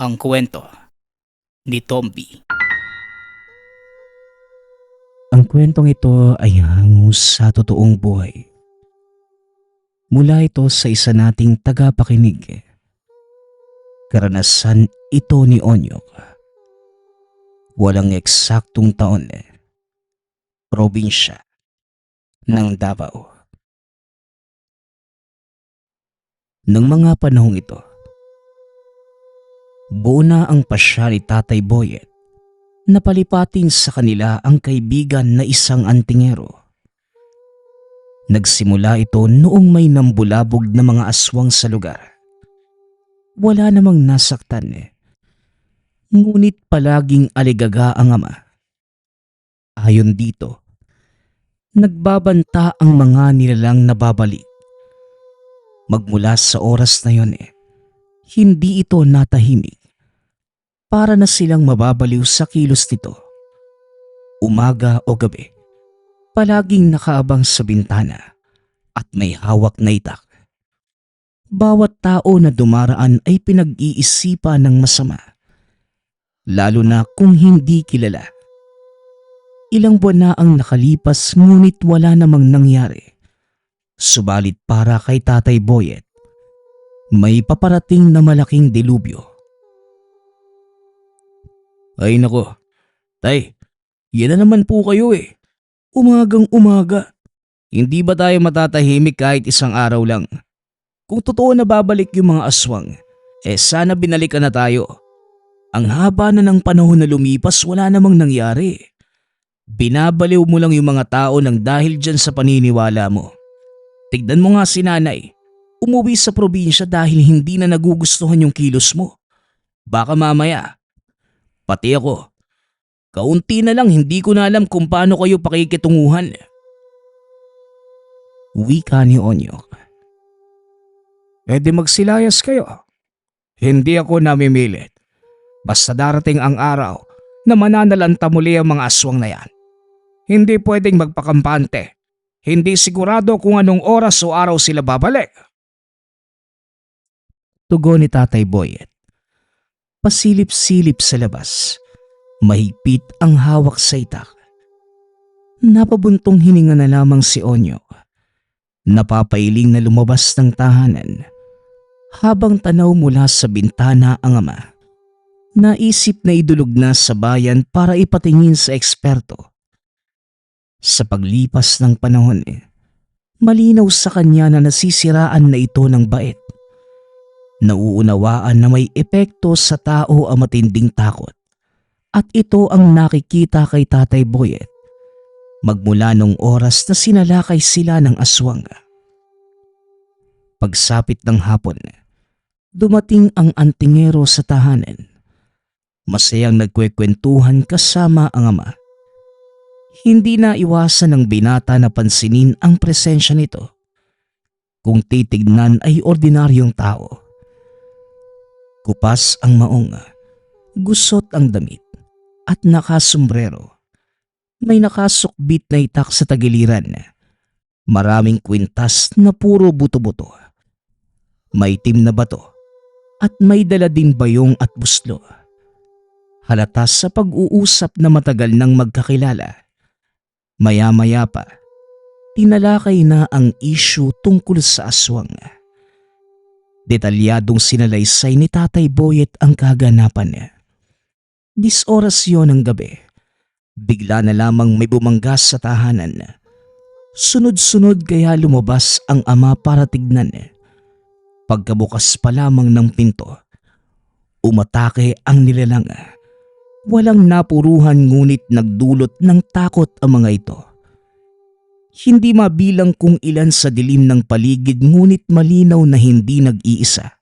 Ang kwento ni Tomby. Ang kwentong ito ay hango sa totoong buhay. Mula ito sa isa nating tagapakinig. Karanasan ito ni Onyok. Walang eksaktong taon. Probinsya ng Davao. Nang mga panahong ito, buo na ang pasya ni Tatay Boyet na palipatin sa kanila ang kaibigan na isang antingero. Nagsimula ito noong may nambulabog na mga aswang sa lugar. Wala namang nasaktan. Ngunit palaging aligaga ang ama. Ayon dito, nagbabanta ang mga nilalang na babalik. Magmula sa oras na yon hindi ito natahimik. Para na silang mababaliw sa kilos nito. Umaga o gabi, palaging nakaabang sa bintana at may hawak na itak. Bawat tao na dumaraan ay pinag-iisipan ng masama, lalo na kung hindi kilala. Ilang buwan na ang nakalipas ngunit wala namang nangyari. Subalit para kay Tatay Boyet, may paparating na malaking dilubyo. Ay nako, tay, yan na naman po kayo Umagang umaga. Hindi ba tayo matatahimik kahit isang araw lang? Kung totoo na babalik yung mga aswang, sana binalikan na tayo. Ang haba na ng panahon na lumipas, wala namang nangyari. Binabaliw mo lang yung mga tao nang dahil dyan sa paniniwala mo. Tignan mo nga si nanay. Umuwi sa probinsya dahil hindi na nagugustuhan yung kilos mo. Baka mamaya, pati ako, kaunti na lang hindi ko na alam kung paano kayo pakikitunguhan. Wika ni Onyok. Di magsilayas kayo. Hindi ako namimilit. Basta darating ang araw na mananalanta muli ang mga aswang na yan. Hindi pwedeng magpakampante. Hindi sigurado kung anong oras o araw sila babalik. Tugon ni Tatay Boyet. Pasilip-silip sa labas. Mahigpit ang hawak sa itak. Napabuntong hininga na lamang si Onyok. Napapailing na lumabas ng tahanan. Habang tanaw mula sa bintana ang ama. Naisip na idulog na sa bayan para ipatingin sa eksperto. Sa paglipas ng panahon malinaw sa kanya na nasisiraan na ito ng bait. Nauunawaan na may epekto sa tao ang matinding takot. At ito ang nakikita kay Tatay Boyet magmula nung oras na sinalakay sila ng aswang. Pagsapit ng hapon, dumating ang antingero sa tahanan. Masayang nagkwekwentuhan kasama ang ama. Hindi na iwasan ng binata na pansinin ang presensya nito. Kung titignan ay ordinaryong tao. Kupas ang maong, gusot ang damit at nakasombrero. May nakasukbit na itak sa tagiliran. Maraming kwintas na puro buto-buto. May itim na bato at may dala din bayong at buslo. Halata sa pag-uusap na matagal nang magkakilala. Maya-maya pa, tinalakay na ang issue tungkol sa aswang. Detalyadong sinalaysay ni Tatay Boyet ang kaganapan. 10 oras yon ng gabi. Bigla na lamang may bumanggas sa tahanan. Sunod-sunod kaya lumabas ang ama para tignan. Pagkabukas pa lamang ng pinto, umatake ang nilalang. Walang napuruhan ngunit nagdulot ng takot ang mga ito. Hindi mabilang kung ilan sa dilim ng paligid ngunit malinaw na hindi nag-iisa.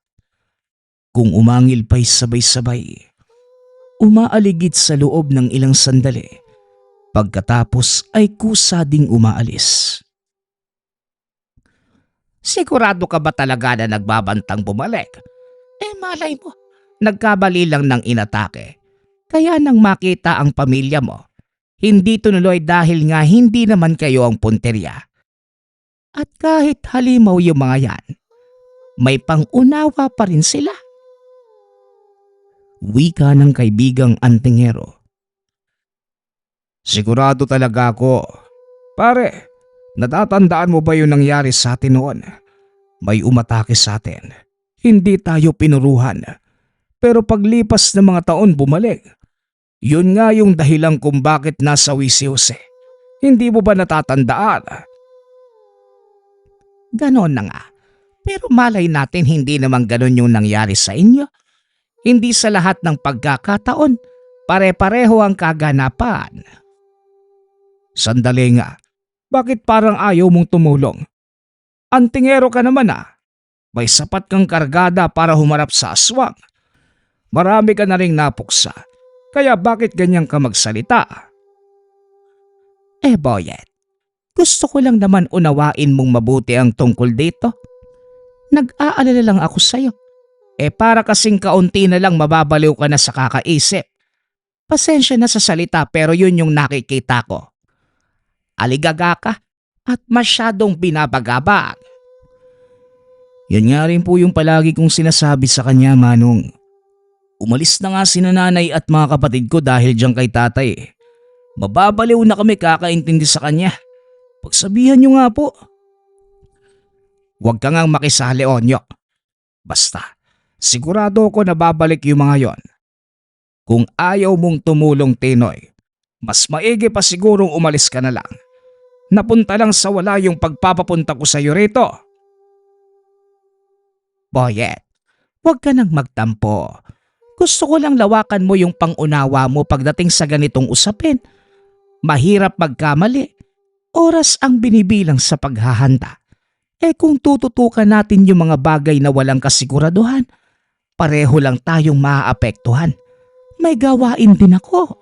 Kung umangil pa'y sabay-sabay, umaaligid sa loob ng ilang sandali. Pagkatapos ay kusa ding umaalis. Sigurado ka ba talaga na nagbabantang bumalik? Malay mo, nagkabali lang ng inatake. Kaya nang makita ang pamilya mo, hindi tunuloy dahil nga hindi naman kayo ang punterya. At kahit halimaw yung mga yan, may pang-unawa pa rin sila. Wika ng kaibigang antingero. Sigurado talaga ako. Pare, natatandaan mo ba yung nangyari sa atin noon? May umatake sa atin. Hindi tayo pinuruhan. Pero paglipas ng mga taon bumalik. Yun nga yung dahilan kung bakit nasawi si Jose. Hindi mo ba natatandaan? Ganon na nga. Pero malay natin hindi naman ganon yung nangyari sa inyo. Hindi sa lahat ng pagkakataon, pare-pareho ang kaganapan. Sandali nga, bakit parang ayaw mong tumulong? Antingero ka naman ah. May sapat kang kargada para humarap sa aswang. Marami ka na ring napuksa. Kaya bakit ganyan ka magsalita? Boyet, gusto ko lang naman unawain mong mabuti ang tungkol dito. Nag-aalala lang ako sa'yo. Para kasing kaunti na lang mababaliw ka na sa kakaisip. Pasensya na sa salita pero yun yung nakikita ko. Aligaga ka at masyadong binabagabag. Yan nga rin po yung palagi kong sinasabi sa kanya, Manong. Umalis na nga si nanay at mga kapatid ko dahil diyan kay tatay. Mababaliw na kami kakaintindi sa kanya. Pagsabihan niyo nga po. Huwag ka ngang makisali, Onyo. Basta, sigurado ko na babalik yung mga yon. Kung ayaw mong tumulong, Tinoy, mas maigi pa sigurong umalis ka na lang. Napunta lang sa wala yung pagpapapunta ko sa iyo rito. Boyet, huwag ka nang magtampo. Gusto ko lang lawakan mo yung pangunawa mo pagdating sa ganitong usapin. Mahirap magkamali. Oras ang binibilang sa paghahanda. Kung tututukan natin yung mga bagay na walang kasiguraduhan, pareho lang tayong maaapektuhan. May gawain din ako.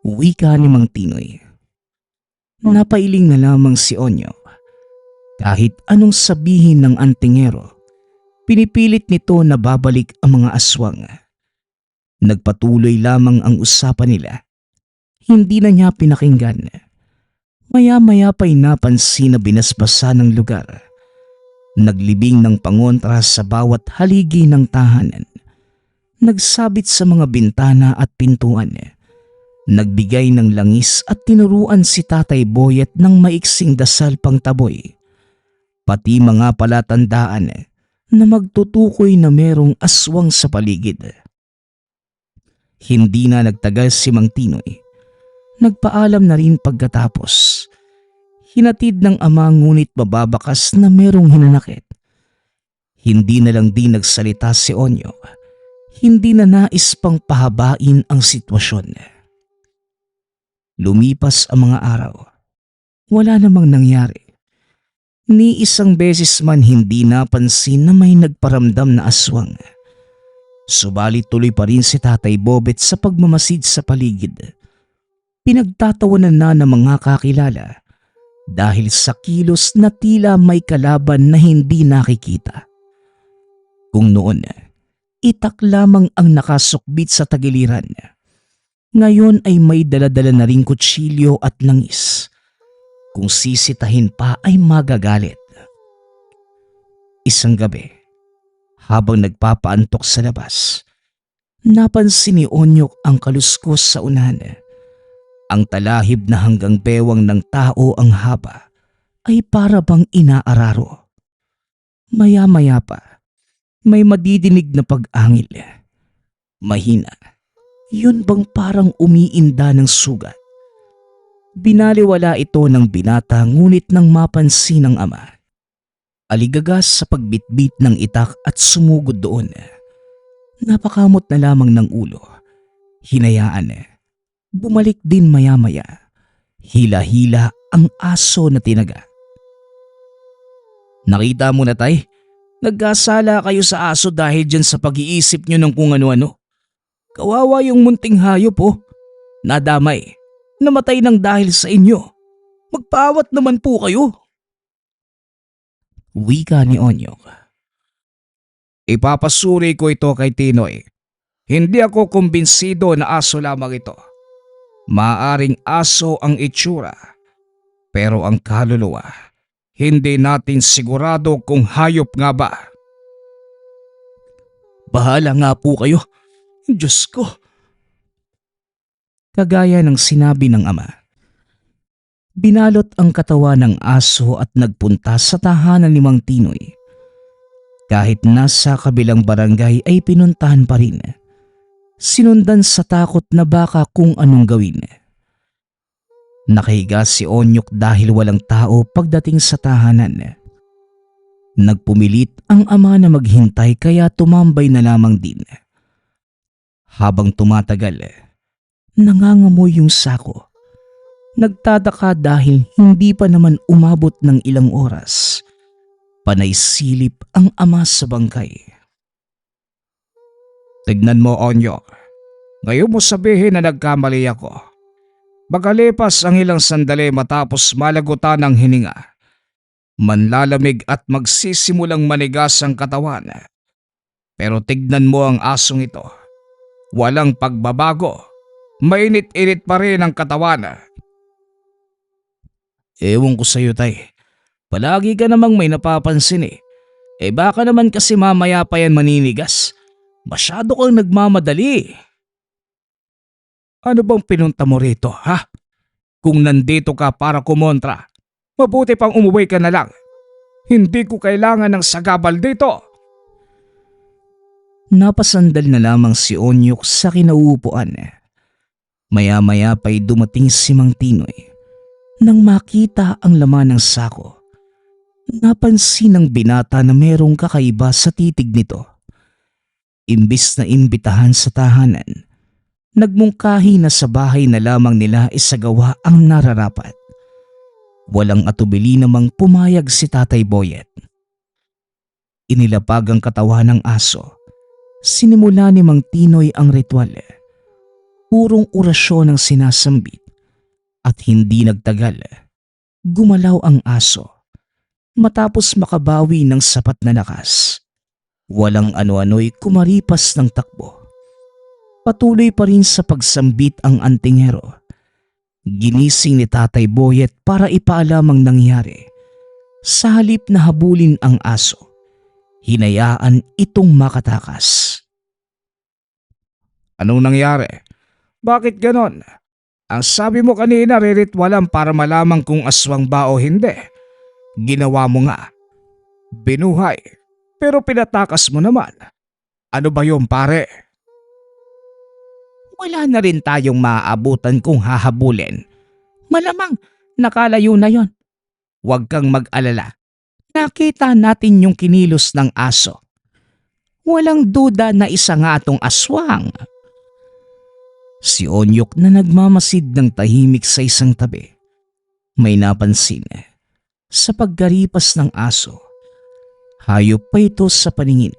Wika ni Mang Tinoy. Napailing na lamang si Onyo. Kahit anong sabihin ng antingero, pinipilit nito na babalik ang mga aswang. Nagpatuloy lamang ang usapan nila. Hindi na niya pinakinggan. Maya-maya pa'y napansin na binasbasa ng lugar. Naglibing ng pangontra sa bawat haligi ng tahanan. Nagsabit sa mga bintana at pintuan. Nagbigay ng langis at tinuruan si Tatay Boyet ng maiksing dasal pang taboy. Pati mga palatandaan na magtutukoy na merong aswang sa paligid. Hindi na nagtagal si Mang Tinoy. Nagpaalam na rin pagkatapos. Hinatid ng ama ngunit mababakas na merong hinanakit. Hindi na lang din nagsalita si Onyo. Hindi na nais pang pahabain ang sitwasyon. Lumipas ang mga araw. Wala namang nangyari. Ni isang beses man hindi napansin na may nagparamdam na aswang. Subalit tuloy pa rin si Tatay Bobet sa pagmamasid sa paligid. Pinagtatawanan na ng mga kakilala dahil sa kilos na tila may kalaban na hindi nakikita. Kung noon, itak lamang ang nakasukbit sa tagiliran. Ngayon ay may daladala na ring kutsilyo at langis. Kung sisitahin pa ay magagalit. Isang gabi, habang nagpapaantok sa labas, napansin ni Onyok ang kaluskos sa unahan. Ang talahib na hanggang bewang ng tao ang haba ay para bang inaararo. Maya-maya pa, may madidinig na pag-angil. Mahina, yun bang parang umiinda ng sugat? Binaliwala ito ng binata ngunit nang mapansin ng ama. Aligagas sa pagbitbit ng itak at sumugod doon. Napakamot na lamang ng ulo. Hinayaan. Bumalik din maya-maya. Hila-hila ang aso na tinaga. Nakita mo na tay? Nagkasala kayo sa aso dahil dyan sa pag-iisip nyo ng kung ano-ano. Kawawa yung munting hayop oh. Nadamay. Namatay ng dahil sa inyo. Magpaawat naman po kayo. Wika ni Onyok. Ipapasuri ko ito kay Tinoy. Hindi ako kumbinsido na aso lamang ito. Maaring aso ang itsura, pero ang kaluluwa, hindi natin sigurado kung hayop nga ba. Bahala nga po kayo. Diyos ko. Kagaya ng sinabi ng ama, binalot ang katawan ng aso at nagpunta sa tahanan ni Mang Tinoy. Kahit nasa kabilang barangay ay pinuntahan pa rin. Sinundan sa takot na baka kung anong gawin. Nakahiga si Onyok dahil walang tao pagdating sa tahanan. Nagpumilit ang ama na maghintay kaya tumambay na lamang din. Habang tumatagal, nangangamoy yung sako. Nagtataka dahil hindi pa naman umabot ng ilang oras. Panay silip ang ama sa bangkay. Tignan mo, Onyok. Ngayon mo sabihin na nagkamali ako. Magkalipas ang ilang sandali matapos malagutan ng hininga, manlalamig at magsisimulang manigas ang katawan. Pero tignan mo ang asong ito. Walang pagbabago. Mainit-init pa rin ang katawan. Ewan ko sa'yo, tay. Palagi ka namang may napapansin eh. Baka naman kasi mamaya pa yan maninigas. Masyado kang nagmamadali. Ano bang pinunta mo rito, ha? Kung nandito ka para kumontra, mabuti pang umuwi ka na lang. Hindi ko kailangan ng sagabal dito. Napasandal na lamang si Onyok sa kinauupuan. Maya-maya pa'y dumating si Mang Tinoy. Nang makita ang laman ng sako, napansin ng binata na merong kakaiba sa titig nito. Imbis na imbitahan sa tahanan, nagmungkahi na sa bahay na lamang nila isagawa ang nararapat. Walang atubili namang pumayag si Tatay Boyet. Inilapag ang katawan ng aso. Sinimula ni Mang Tinoy ang ritual. Purong orasyon ang sinasambit. At hindi nagtagal, gumalaw ang aso. Matapos makabawi ng sapat na lakas, walang ano-ano'y kumaripas ng takbo. Patuloy pa rin sa pagsambit ang antingero. Ginising ni Tatay Boyet para ipaalam ang nangyari. Sa halip na habulin ang aso, hinayaan itong makatakas. Anong nangyari? Bakit ganon? Ang sabi mo kanina riritwalan para malaman kung aswang ba o hindi. Ginawa mo nga. Binuhay. Pero pinatakas mo naman. Ano ba yun, pare? Wala na rin tayong maaabutan kung hahabulin. Malamang nakalayo na yon. Huwag kang mag-alala. Nakita natin yung kinilos ng aso. Walang duda na isa nga atong aswang. Si Onyok na nagmamasid ng tahimik sa isang tabi. May napansin. Sa pagkaripas ng aso, hayop pa ito sa paningin.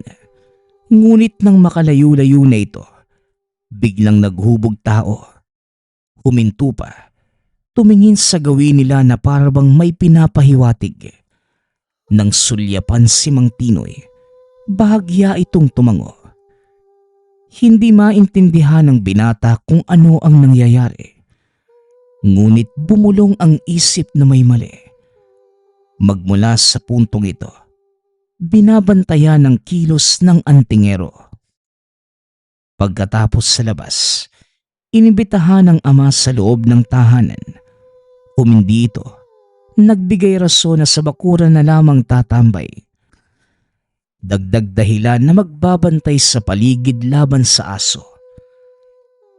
Ngunit nang makalayo-layo na ito, biglang naghubog tao. Huminto pa. Tumingin sa gawin nila na parabang may pinapahiwatig. Nang sulyapan si Mang Tinoy, bahagya itong tumango. Hindi maintindihan ng binata kung ano ang nangyayari. Ngunit bumulong ang isip na may mali. Magmula sa puntong ito, binabantayan ng kilos ng antingero. Pagkatapos sa labas, inibitahan ng ama sa loob ng tahanan. Humindi ito, nagbigay rason na sa bakuran na lamang tatambay. Dagdag dahilan na magbabantay sa paligid laban sa aso.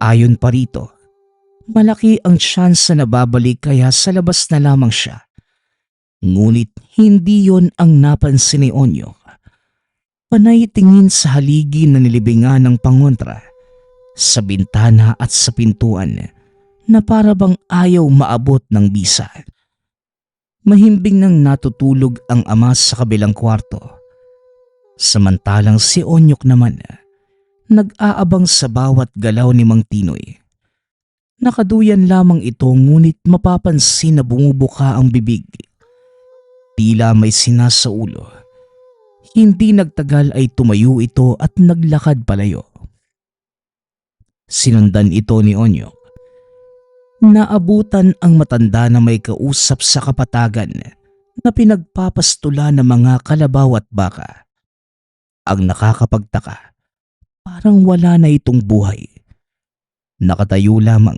Ayon pa rito, malaki ang tsansa na babalik kaya sa labas na lamang siya. Ngunit hindi yon ang napansin ni Onyok. Panay tingin sa haligi na nilibingan ng pangontra, sa bintana at sa pintuan na parabang ayaw maabot ng bisa. Mahimbing nang natutulog ang ama sa kabilang kwarto. Samantalang si Onyok naman, nag-aabang sa bawat galaw ni Mang Tinoy. Nakaduyan lamang ito ngunit mapapansin na bumubuka ang bibig. Tila may sinasaulo. Hindi nagtagal ay tumayo ito at naglakad palayo. Sinundan ito ni Onyok. Naabutan ang matanda na may kausap sa kapatagan na pinagpapastula ng mga kalabaw at baka. Ang nakakapagtaka, Parang wala na itong buhay. Nakatayo lamang,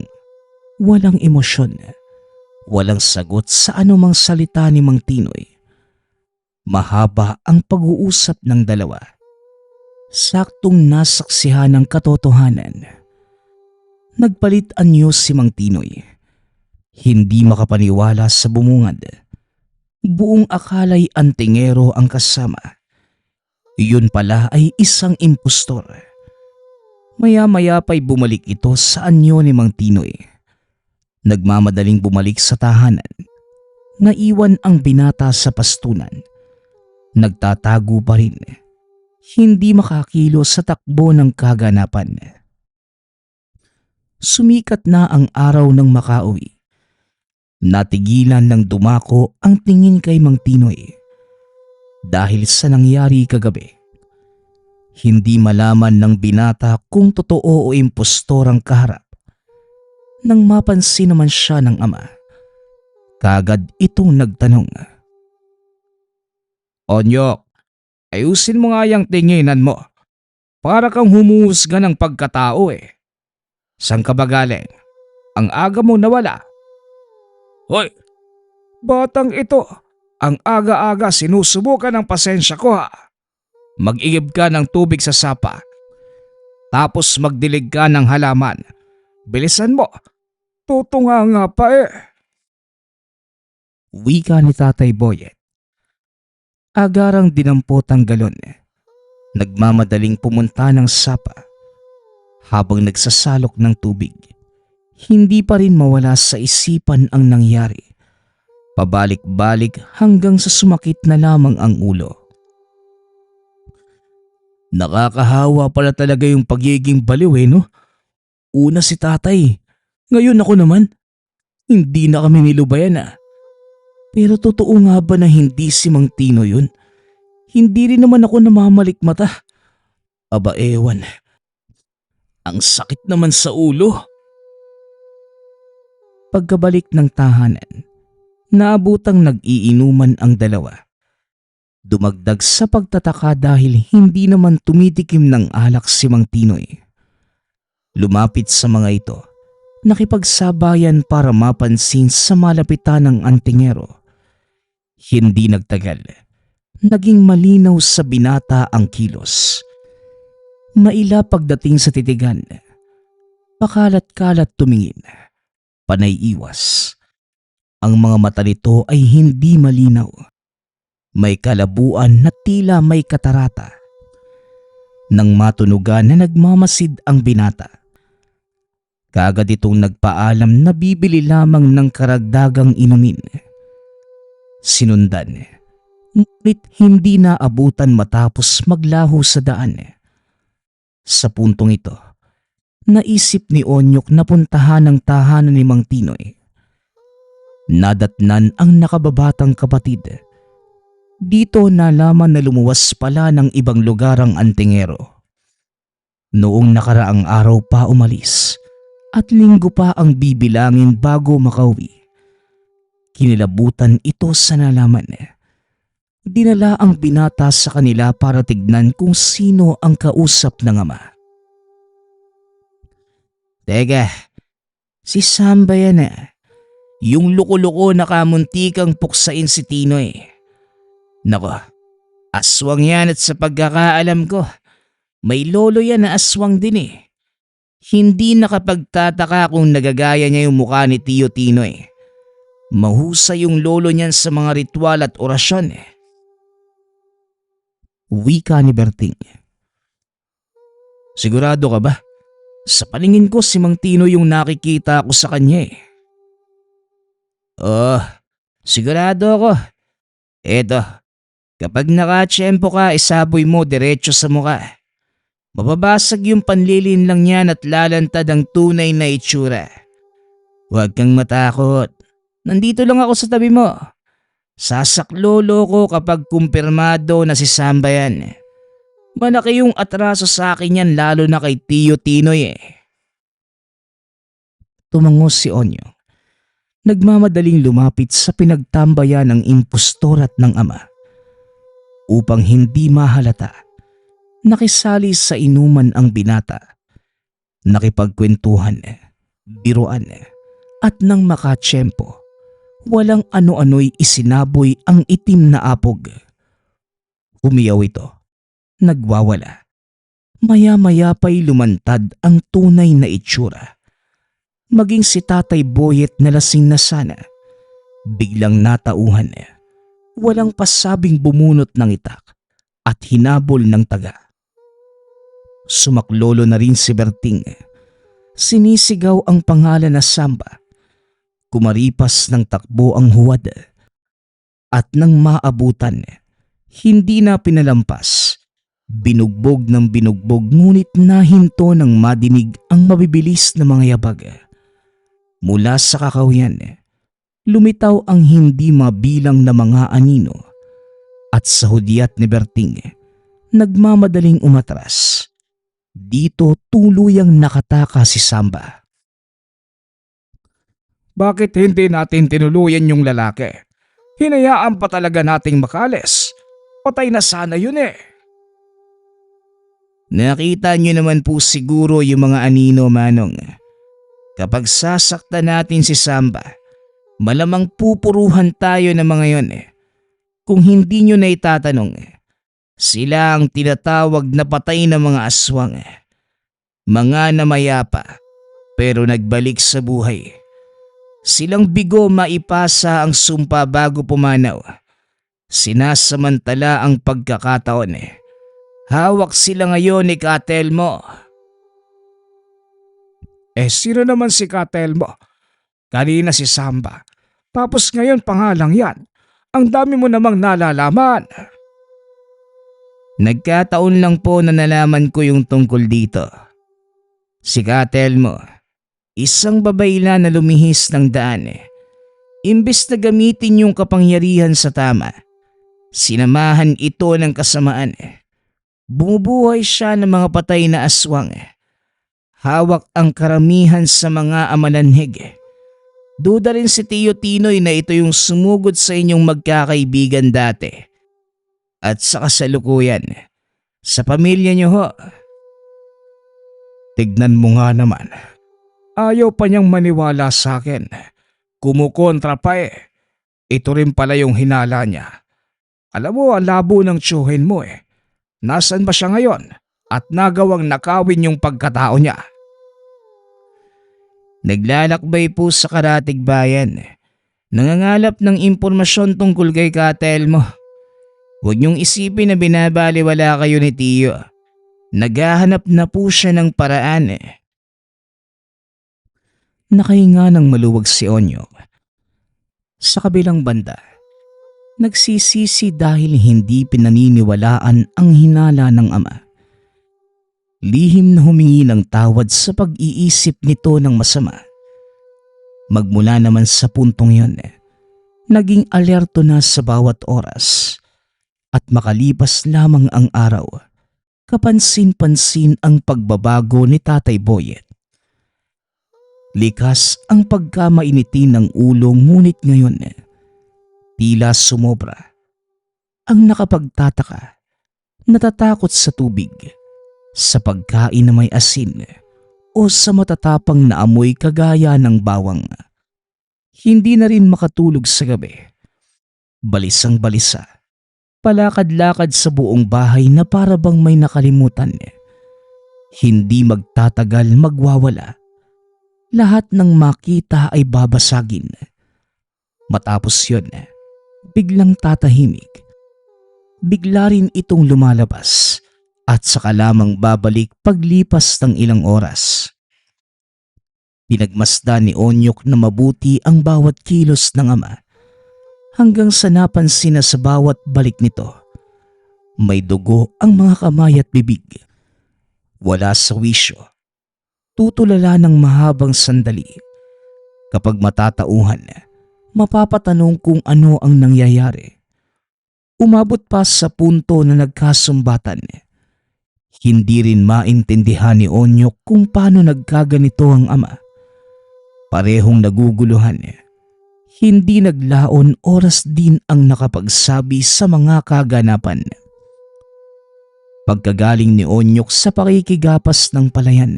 walang emosyon, walang sagot sa anumang salita ni Mang Tinoy. Mahaba ang pag-uusap ng dalawa. Saktong nasaksihan ng katotohanan. Nagpalit anyo si Mang Tinoy. Hindi makapaniwala sa bumungad. Buong akala'y antingero ang kasama. Iyon pala ay isang impostor. Maya-maya pa'y bumalik ito sa anyo ni Mang Tinoy. Nagmamadaling bumalik sa tahanan. Naiwan ang binata sa pastunan. Nagtatago pa rin. Hindi makakilos sa takbo ng kaganapan. Sumikat na ang araw ng makauwi. Natigilan ng dumako ang tingin kay Mang Tinoy. Dahil sa nangyari kagabi. Hindi malaman ng binata kung totoo o impostor ang kaharap. Nang mapansin naman siya ng ama, kagad itong nagtanong. Onyok, ayusin mo nga yung tinginan mo. Para kang humuhusga ng pagkatao eh. Saan ka ba galing? Ang aga mo nawala. Hoy, batang ito, ang aga-aga sinusubukan ng pasensya ko ha. Mag-igib ka ng tubig sa sapa. Tapos magdilig ka ng halaman. Bilisan mo, tutunga nga pa eh. Wika ni Tatay Boyet. Agarang dinampot ang galon. Nagmamadaling pumunta ng sapa. Habang nagsasalok ng tubig, hindi pa rin mawala sa isipan ang nangyari. Pabalik-balik hanggang sa sumakit na lamang ang ulo. Nakakahawa pala talaga yung pagiging baliw eh no? Una si tatay, ngayon ako naman. Hindi na kami nilubayan ah. Pero totoo nga ba na hindi si Mang Tino yun? Hindi rin naman ako namamalikmata. Aba ewan. Ang sakit naman sa ulo. Pagkabalik ng tahanan, naabutang nag-iinuman ang dalawa. Dumagdag sa pagtataka dahil hindi naman tumitikim ng alak si Mang Tinoy. Lumapit sa mga ito, nakipagsabayan para mapansin sa malapitan ng antingero. Hindi nagtagal, naging malinaw sa binata ang kilos. Maila pagdating sa titigan, pakalat-kalat tumingin, panay iwas. Ang mga mata nito ay hindi malinaw. May kalabuan na tila may katarata. Nang matunugan na nagmamasid ang binata, kaagad itong nagpaalam na bibili lamang ng karagdagang inumin. Sinundan, ngunit hindi naabutan matapos maglaho sa daan. Sa puntong ito, naisip ni Onyok na puntahan ang tahanan ni Mang Tinoy. Nadatnan ang nakababatang kapatid. Dito nalaman na lumuwas pala ng ibang lugar ang antingero. Noong nakaraang araw pa umalis at linggo pa ang bibilangin bago makauwi. Kinilabutan ito sa nalaman. Dinala ang binata sa kanila para tignan kung sino ang kausap ng ama. Teka, si Samba yan eh. Yung luko-luko na kamuntikang puksain si Tinoy. Nako, aswang yan at sa pagkakaalam ko, may lolo yan na aswang din eh. Hindi nakapagtataka kung nagagaya niya yung mukha ni Tio Tinoy. Mahusay yung lolo niyan sa mga ritual at orasyon eh. Wika ni Berting. Sigurado ka ba? Sa paningin ko si Mang Tino yung nakikita ko sa kanya eh. Oh, sigurado ako. Eto, kapag nakatsyempo ka, isaboy mo diretso sa muka. Mababasag yung panlilin lang yan at lalantad ang tunay na itsura. Huwag kang matakot. Nandito lang ako sa tabi mo. Sasaklolo ko kapag kumpirmado na si Samba yan. Malaki yung atraso sa akin yan lalo na kay Tio Tinoy eh. Tumango si Onyo. Nagmamadaling lumapit sa pinagtambayan ng impostor at ng ama. Upang hindi mahalata, Nakisali sa inuman ang binata. Nakipagkwentuhan, biruan, at nang makatsyempo, walang ano-ano'y isinaboy ang itim na apog. Umiyaw ito, nagwawala. Maya-maya pa'y lumantad ang tunay na itsura. Maging si Tatay Boyet na lasing na sana, biglang natauhan. Walang pasabing bumunot ng itak at hinabol ng taga. Sumaklolo na rin si Berting. Sinisigaw ang pangalan na Samba. Kumaripas ng takbo ang huwad. At nang maabutan, hindi na pinalampas. Binugbog ng binugbog ngunit nahinto ng madinig ang mabibilis na mga yabag. Mula sa kakahuyan, lumitaw ang hindi mabilang na mga anino at sa hudyat ni Berting, nagmamadaling umatras. Dito tuluyang nakataka si Samba. Bakit hindi natin tinuluyan yung lalaki? Hinayaan pa talaga nating makalis. Patay na sana yun eh. Nakita niyo naman po siguro yung mga anino, Manong. Kapag sasaktan natin si Samba, malamang pupuruhan tayo ng mga yon. Kung hindi nyo na itatanong, sila ang tinatawag na patay na mga aswang. Mga namayapa pero nagbalik sa buhay. Silang bigo maipasa ang sumpa bago pumanaw. Sinasamantala ang pagkakataon. Hawak sila ngayon ni Katelmo. Sino naman si Katelmo? Kanina si Samba. Tapos ngayon pangalang yan. Ang dami mo namang nalalaman. Nagkataon lang po na nalaman ko yung tungkol dito. Si Katelmo, isang babayla na lumihis ng daan. Imbes na gamitin yung kapangyarihan sa tama, sinamahan ito ng kasamaan. Bumubuhay siya ng mga patay na aswang. Hawak ang karamihan sa mga amananhig. Duda rin si Tio Tinoy na ito yung sumugod sa inyong magkakaibigan dati. At sa kasalukuyan, sa pamilya niyo ho. Tignan mo nga naman. Ayaw pa niyang maniwala sa akin. Kumukontra pa eh. Ito rin pala yung hinala niya. Alam mo, ang labo ng tsuhin mo eh. Nasaan ba siya ngayon? At nagawang nakawin yung pagkatao niya. Naglalakbay po sa Karatig Bayan. Nangangalap ng impormasyon tungkol kay Katelmo. Huwag niyong isipin na binabaliwala kayo ni Tio. Naghahanap na po siya ng paraan. Nakahinga ng maluwag si Onyok. Sa kabilang banda, nagsisisi dahil hindi pinaniniwalaan ang hinala ng ama. Lihim na humingi ng tawad sa pag-iisip nito ng masama. Magmula naman sa puntong yon, naging alerto na sa bawat oras. At makalipas lamang ang araw, kapansin-pansin ang pagbabago ni Tatay Boyet. Likas ang pagkamainiti ng ulo ngunit ngayon, tila sumobra. Ang nakapagtataka, natatakot sa tubig, sa pagkain na may asin o sa matatapang na amoy kagaya ng bawang. Hindi na rin makatulog sa gabi. Balisang balisa, palakad-lakad sa buong bahay na para bang may nakalimutan. Hindi magtatagal magwawala. Lahat ng makita ay babasagin. Matapos yun, biglang tatahimik. Bigla rin itong lumalabas at saka lamang babalik paglipas ng ilang oras. Pinagmasdan ni Onyok na mabuti ang bawat kilos ng ama hanggang sa napansin na sa bawat balik nito, may dugo ang mga kamay at bibig. Wala sa wisyo. Tutulala ng mahabang sandali. Kapag matatauhan, mapapatanong kung ano ang nangyayari. Umabot pa sa punto na nagkasumbatan. Hindi rin maintindihan ni Onyok kung paano nagkaganito ang ama. Parehong naguguluhan. Hindi naglaon oras din ang nakapagsabi sa mga kaganapan. Pagkagaling ni Onyok sa pakikigapas ng palayan,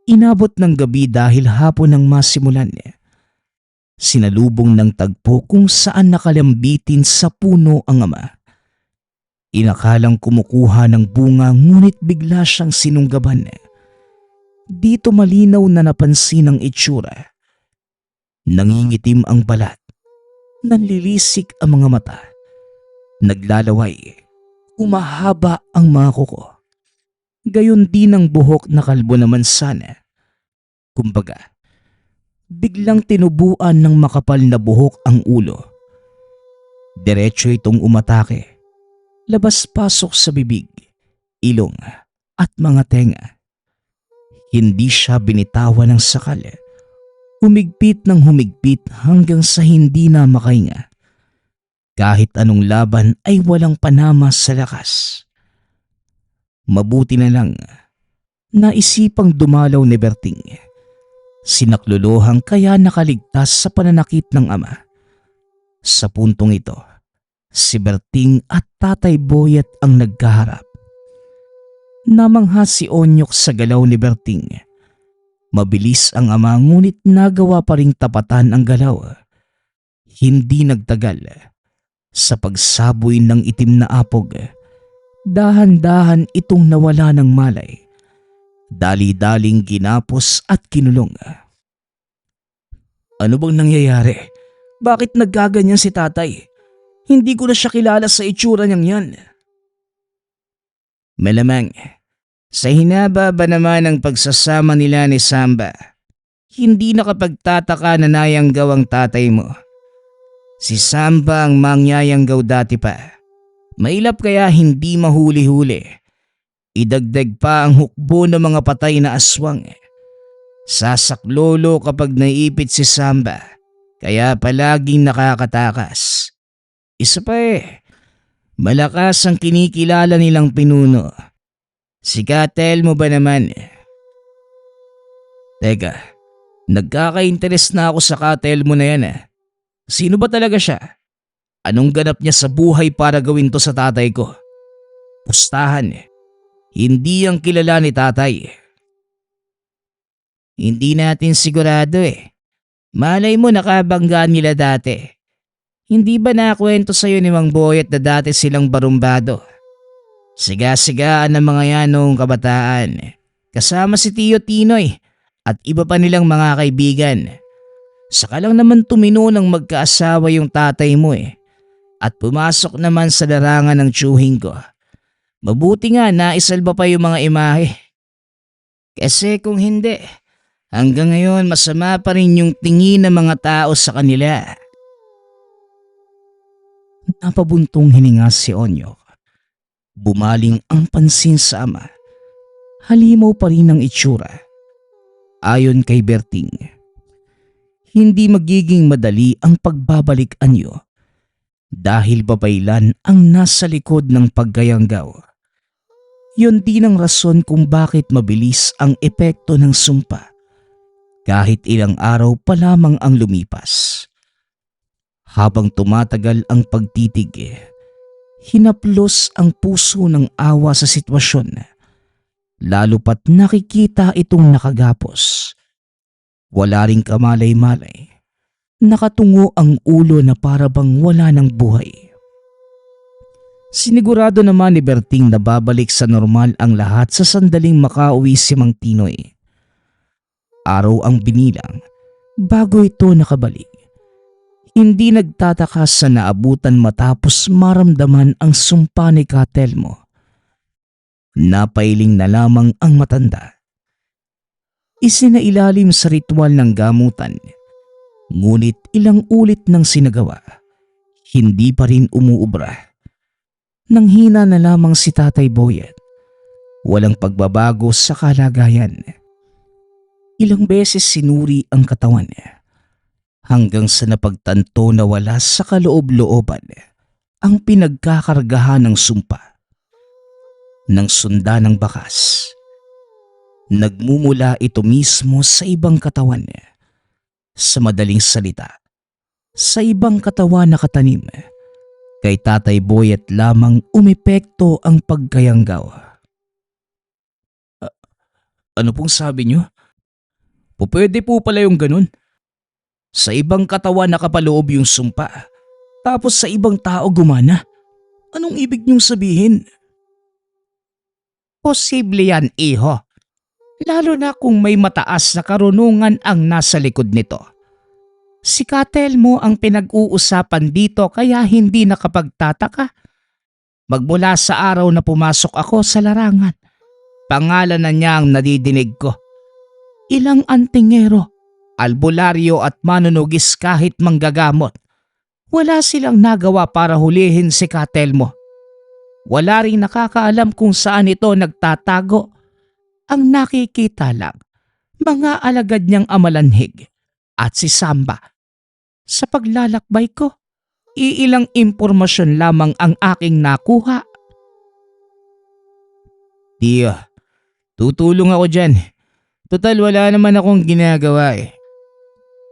inabot ng gabi dahil hapon nang masimulan. Sinalubong ng tagpo kung saan nakalambitin sa puno ang ama. Inakalang kumukuha ng bunga ngunit bigla siyang sinunggaban. Dito malinaw na napansin ang itsura. Nangingitim ang balat. Nanlilisik ang mga mata. Naglalaway. Umahaba ang mga kuko. Gayon din ang buhok na kalbo naman sana. Kumbaga, biglang tinubuan ng makapal na buhok ang ulo. Diretso itong umatake. Labas-pasok sa bibig, ilong at mga tenga. Hindi siya binitawan ng sakal. Humigpit ng humigpit hanggang sa hindi na makahinga. Kahit anong laban ay walang panama sa lakas. Mabuti na lang, naisipang dumalaw ni Berting. Sinakluluhang kaya nakaligtas sa pananakit ng ama. Sa puntong ito, si Berting at Tatay Boyet ang nagkaharap. Namangha si Onyok sa galaw ni Berting. Mabilis ang ama ngunit nagawa pa ring tapatan ang galaw. Hindi nagtagal. Sa pagsaboy ng itim na apog, dahan-dahan itong nawala ng malay. Dali-daling ginapos at kinulong. Ano bang nangyayari? Bakit nagkaganyan si tatay? Hindi ko na siya kilala sa itsura niyang yan. Malamang, sa hinaba ba naman ang pagsasama nila ni Samba, hindi nakapagtataka na nayanggaw ang tatay mo. Si Samba ang mangyayanggaw dati pa. Mailap kaya hindi mahuli-huli. Idagdag pa ang hukbo ng mga patay na aswang. Sasaklolo kapag naipit si Samba, kaya palaging nakakatakas. Isa pa malakas ang kinikilala nilang pinuno. Si Katel mo ba naman? Teka, nagkaka-interes na ako sa Katel mo na yan. Sino ba talaga siya? Anong ganap niya sa buhay para gawin to sa tatay ko? Pustahan. Hindi ang kilala ni tatay. Hindi natin sigurado Malay mo nakabanggaan nila dati. Hindi ba nakwento sa'yo ni Mang Boyet na dati silang barumbado? Siga-sigaan ng mga yan noong kabataan. Kasama si Tio Tinoy at iba pa nilang mga kaibigan. Saka lang naman tumino ng magkaasawa yung tatay mo at pumasok naman sa larangan ng tiyuhin ko. Mabuti nga naisalba pa yung mga imahe. Kasi kung hindi, hanggang ngayon masama pa rin yung tingin ng mga tao sa kanila. Napabuntong hininga si Onyok. Bumaling ang pansin sa ama. Halimaw pa rin ang itsura. Ayon kay Berting, hindi magiging madali ang pagbabalik anyo dahil babaylan ang nasa likod ng paggayanggaw. Yun din ang rason kung bakit mabilis ang epekto ng sumpa kahit ilang araw pa lamang ang lumipas. Habang tumatagal ang pagtitig, hinaplos ang puso ng awa sa sitwasyon, lalo pat nakikita itong nakagapos. Wala ring kamalay-malay, nakatungo ang ulo na parabang wala ng buhay. Sinigurado naman ni Berting na babalik sa normal ang lahat sa sandaling makauwi si Mang Tinoy. Araw ang binilang bago ito nakabalik. Hindi nagtataka sa naabutan matapos maramdaman ang sumpa ni Katelmo. Napailing na lamang ang matanda. Isinailalim sa ritual ng gamutan, ngunit ilang ulit nang sinagawa, hindi pa rin umuubra. Nanghina na lamang si Tatay Boyet. Walang pagbabago sa kalagayan. Ilang beses sinuri ang katawan niya, hanggang sa napagtanto na wala sa kaloob-looban ang pinagkakargahan ng sumpa. Nang sunda ng bakas, nagmumula ito mismo sa ibang katawan niya. Sa madaling salita, sa ibang katawan na katanim, Kay Tatay Boyet lamang umepekto ang pagkayanggaw. Ano pong sabi niyo? Pwede po pala yung ganun. Sa ibang katawan nakapaloob yung sumpa, tapos sa ibang tao gumana. Anong ibig niyong sabihin? Posible yan, iho. Lalo na kung may mataas na karunungan ang nasa likod nito. Si Katelmo ang pinag-uusapan dito kaya hindi nakapagtataka. Magmula sa araw na pumasok ako sa larangan, pangalan na niya ang nadidinig ko. Ilang antingero, albularyo at manunugis kahit manggagamot. Wala silang nagawa para hulihin si Katelmo. Wala ring nakakaalam kung saan ito nagtatago. Ang nakikita lang, mga alagad niyang amalanhig at si Samba. Sa paglalakbay ko, iilang impormasyon lamang ang aking nakuha. Tiyo, tutulong ako dyan. Total wala naman akong ginagawa eh.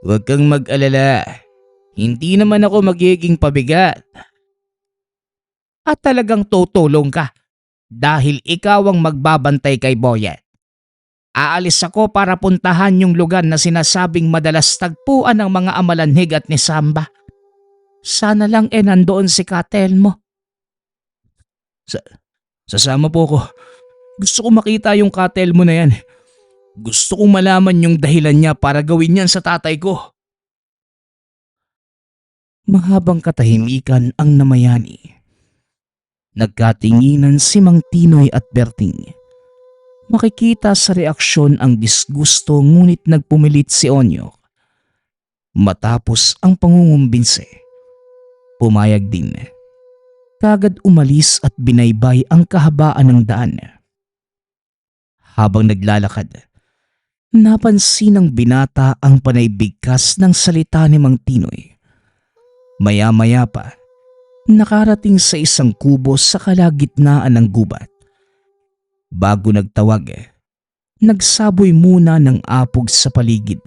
Huwag kang mag-alala. Hindi naman ako magiging pabigat. At talagang tutulong ka dahil ikaw ang magbabantay kay Boyet. Aalis ako para puntahan yung lugar na sinasabing madalas tagpuan ng mga amalanhig at ni Samba. Sana lang nandoon si Katelmo. Sasama po ko. Gusto ko makita yung Katelmo na yan. Gusto kong malaman yung dahilan niya para gawin yan sa tatay ko. Mahabang katahimikan ang namayani. Nagkatinginan si Mang Tinoy at Berting. Makikita sa reaksyon ang disgusto ngunit nagpumilit si Onyok. Matapos ang pangungumbinse, pumayag din. Kagad umalis at binaybay ang kahabaan ng daan. Habang naglalakad, napansin ng binata ang panaybigkas ng salita ni Mang Tinoy. Maya-maya pa, nakarating sa isang kubo sa kalagitnaan ng gubat. Bago nagtawag, nagsaboy muna ng apog sa paligid.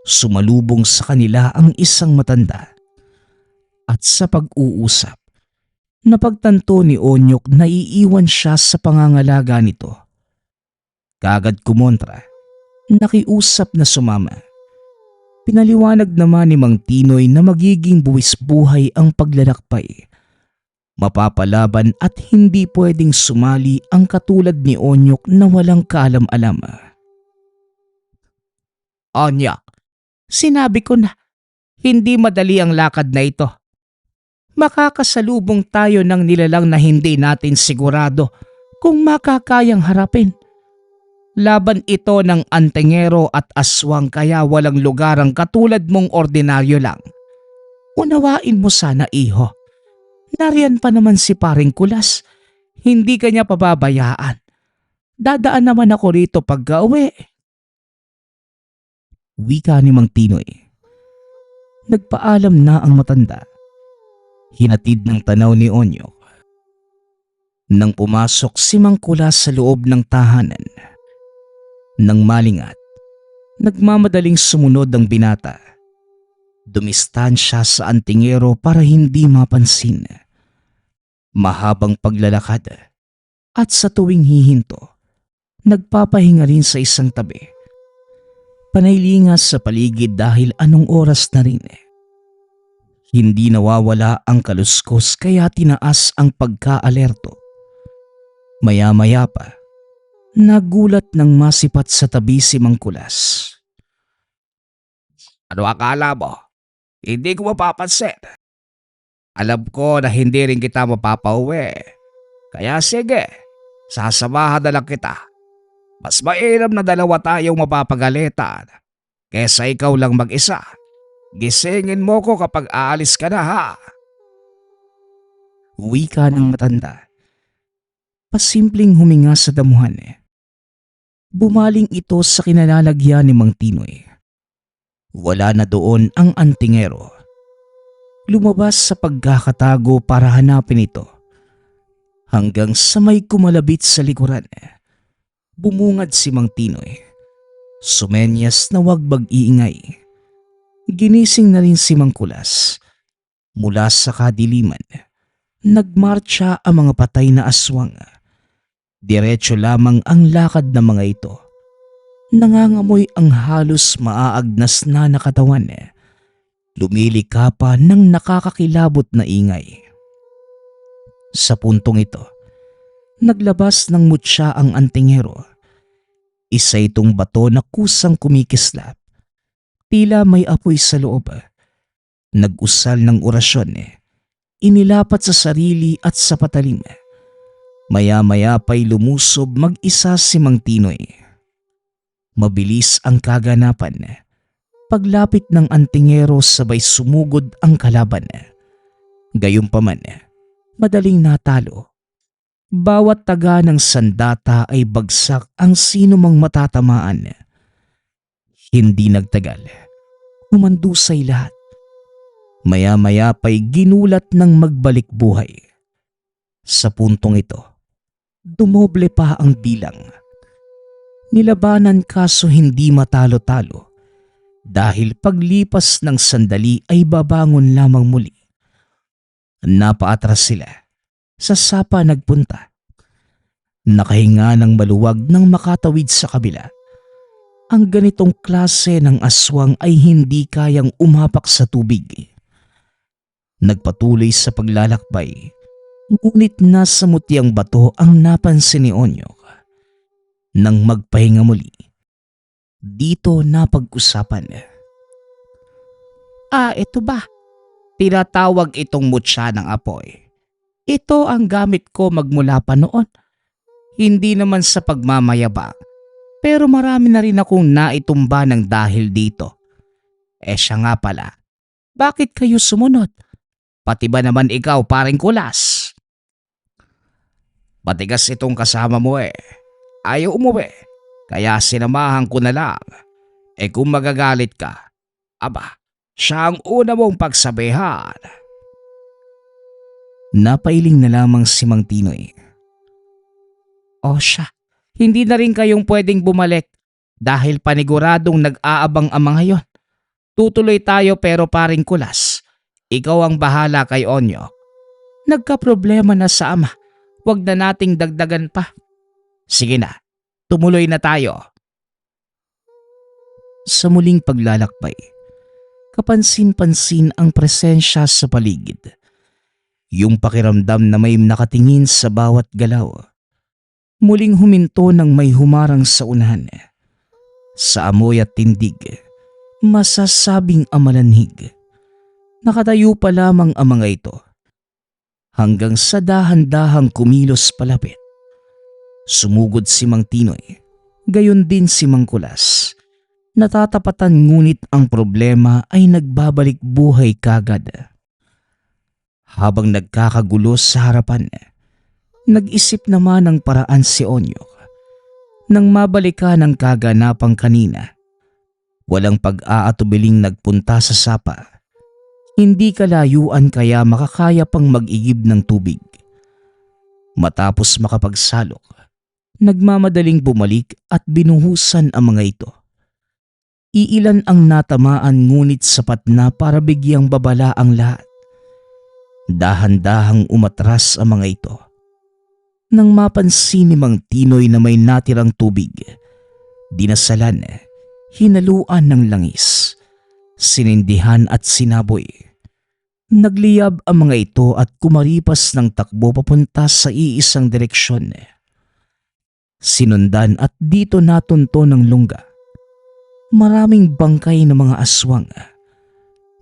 Sumalubong sa kanila ang isang matanda. At sa pag-uusap, napagtanto ni Onyok na iiwan siya sa pangangalaga nito. Kagad kumontra, nakiusap na sumama. Pinaliwanag naman ni Mang Tinoy na magiging buwis buhay ang paglalakbay. Mapapalaban at hindi pwedeng sumali ang katulad ni Onyok na walang kaalam-alam. Onyok, sinabi ko na, hindi madali ang lakad na ito. Makakasalubong tayo ng nilalang na hindi natin sigurado kung makakayang harapin. Laban ito ng antingero at aswang kaya walang lugar ang katulad mong ordinaryo lang. Unawain mo sana, iho. Nariyan pa naman si Paring Kulas. Hindi kanya pababayaan. Dadaan naman ako rito pagka-uwi. Wika ni Mang Tinoy. Nagpaalam na ang matanda. Hinatid ng tanaw ni Onyok. Nang pumasok si Mang Kulas sa loob ng tahanan, nang malingat, nagmamadaling sumunod ang binata. Dumistan siya sa antingero para hindi mapansin. Mahabang paglalakad at sa tuwing hihinto, nagpapahinga rin sa isang tabi. Panaylingas sa paligid dahil anong oras na rin. Hindi nawawala ang kaluskos kaya tinaas ang pagka-alerto. Maya-maya pa, nagulat ng masipat sa tabi si Mang Kulas. Ano akala mo? Hindi ko mapapansin. Alam ko na hindi rin kita mapapauwi. Kaya sige, sasamahan na lang kita. Mas mainam na dalawa tayong mapapagalitan kesa ikaw lang mag-isa. Gisingin mo ko kapag aalis ka na, ha? Wika ng matanda. Pasimpleng huminga sa damuhan. Bumaling ito sa kinalalagyan ni Mang Tinoy. Wala na doon ang antingero. Lumabas sa pagkakatago para hanapin ito. Hanggang sa may kumalabit sa likuran. Bumungad si Mang Tinoy. Sumenyas na wag mag-iingay. Ginising na rin si Mang Kulas. Mula sa kadiliman, nagmarcha ang mga patay na aswang. Diretso lamang ang lakad ng mga ito. Nangangamoy ang halos maaagnas na nakatawan. Lumilikapa ng nakakakilabot na ingay. Sa puntong ito, naglabas ng mutya ang antingero. Isa itong bato na kusang kumikislap. Tila may apoy sa loob. Nag-usal ng orasyon. Inilapat sa sarili at sa patalim. Maya-maya pa'y lumusob mag-isa si Mang Tinoy. Mabilis ang kaganapan. Paglapit ng antingero sabay sumugod ang kalaban. Gayunpaman, madaling natalo. Bawat taga ng sandata ay bagsak ang sino mang matatamaan. Hindi nagtagal. Humandusay lahat. Maya-maya pa'y ginulat ng magbalik buhay. Sa puntong ito, dumoble pa ang bilang. Nilabanan kaso hindi matalo-talo dahil paglipas ng sandali ay babangon lamang muli. Napaatras sila. Sa sapa nagpunta. Nakahinga ng maluwag nang makatawid sa kabila. Ang ganitong klase ng aswang ay hindi kayang umapak sa tubig. Nagpatuloy sa paglalakbay, ngunit nasa mutiang bato ang napansin ni Onyok. Nang magpahinga muli, dito napag-usapan. Ito ba? Tinatawag itong mutya ng apoy. Ito ang gamit ko magmula pa noon. Hindi naman sa pagmamayabang, pero marami na rin akong naitumba ng dahil dito. Siya nga pala, bakit kayo sumunod? Pati ba naman ikaw, paring Kulas? Matigas itong kasama mo Ayaw umuwi, kaya sinamahan ko na lang. Kung magagalit ka, aba, siya ang una mong pagsabihan. Napailing na lamang si Mang Tinoy. Siya, hindi na rin kayong pwedeng bumalik dahil paniguradong nag-aabang ang mga yon. Tutuloy tayo pero paring Kulas, ikaw ang bahala kay Onyo. Nagka-problema na sa ama, wag na nating dagdagan pa. Sige na, tumuloy na tayo. Sa muling paglalakbay, kapansin-pansin ang presensya sa paligid. Yung pakiramdam na may nakatingin sa bawat galaw. Muling huminto ng may humarang sa unahan. Sa amoy at tindig, masasabing amalanhig. Nakatayo pa lamang ang mga ito. Hanggang sa dahan-dahang kumilos palapit. Sumugod si Mang Tinoy, gayon din si Mang Kulas. Natatapatan ngunit ang problema ay nagbabalik buhay kagad. Habang nagkakagulo sa harapan, nag-isip naman ng paraan si Onyok. Nang mabalikan ang kaganapang kanina, walang pag-aatubiling nagpunta sa sapa. Hindi kalayuan kaya makakaya pang mag-igib ng tubig. Matapos makapagsalok, nagmamadaling bumalik at binuhusan ang mga ito. Iilan ang natamaan ngunit sapat na para bigyang babala ang lahat. Dahan-dahang umatras ang mga ito. Nang mapansin ni Mang Tinoy na may natirang tubig, dinasalan, hinaluan ng langis, sinindihan at sinaboy. Nagliyab ang mga ito at kumaripas ng takbo papunta sa iisang direksyon. Sinundan at dito natunto ng lungga. Maraming bangkay ng mga aswang.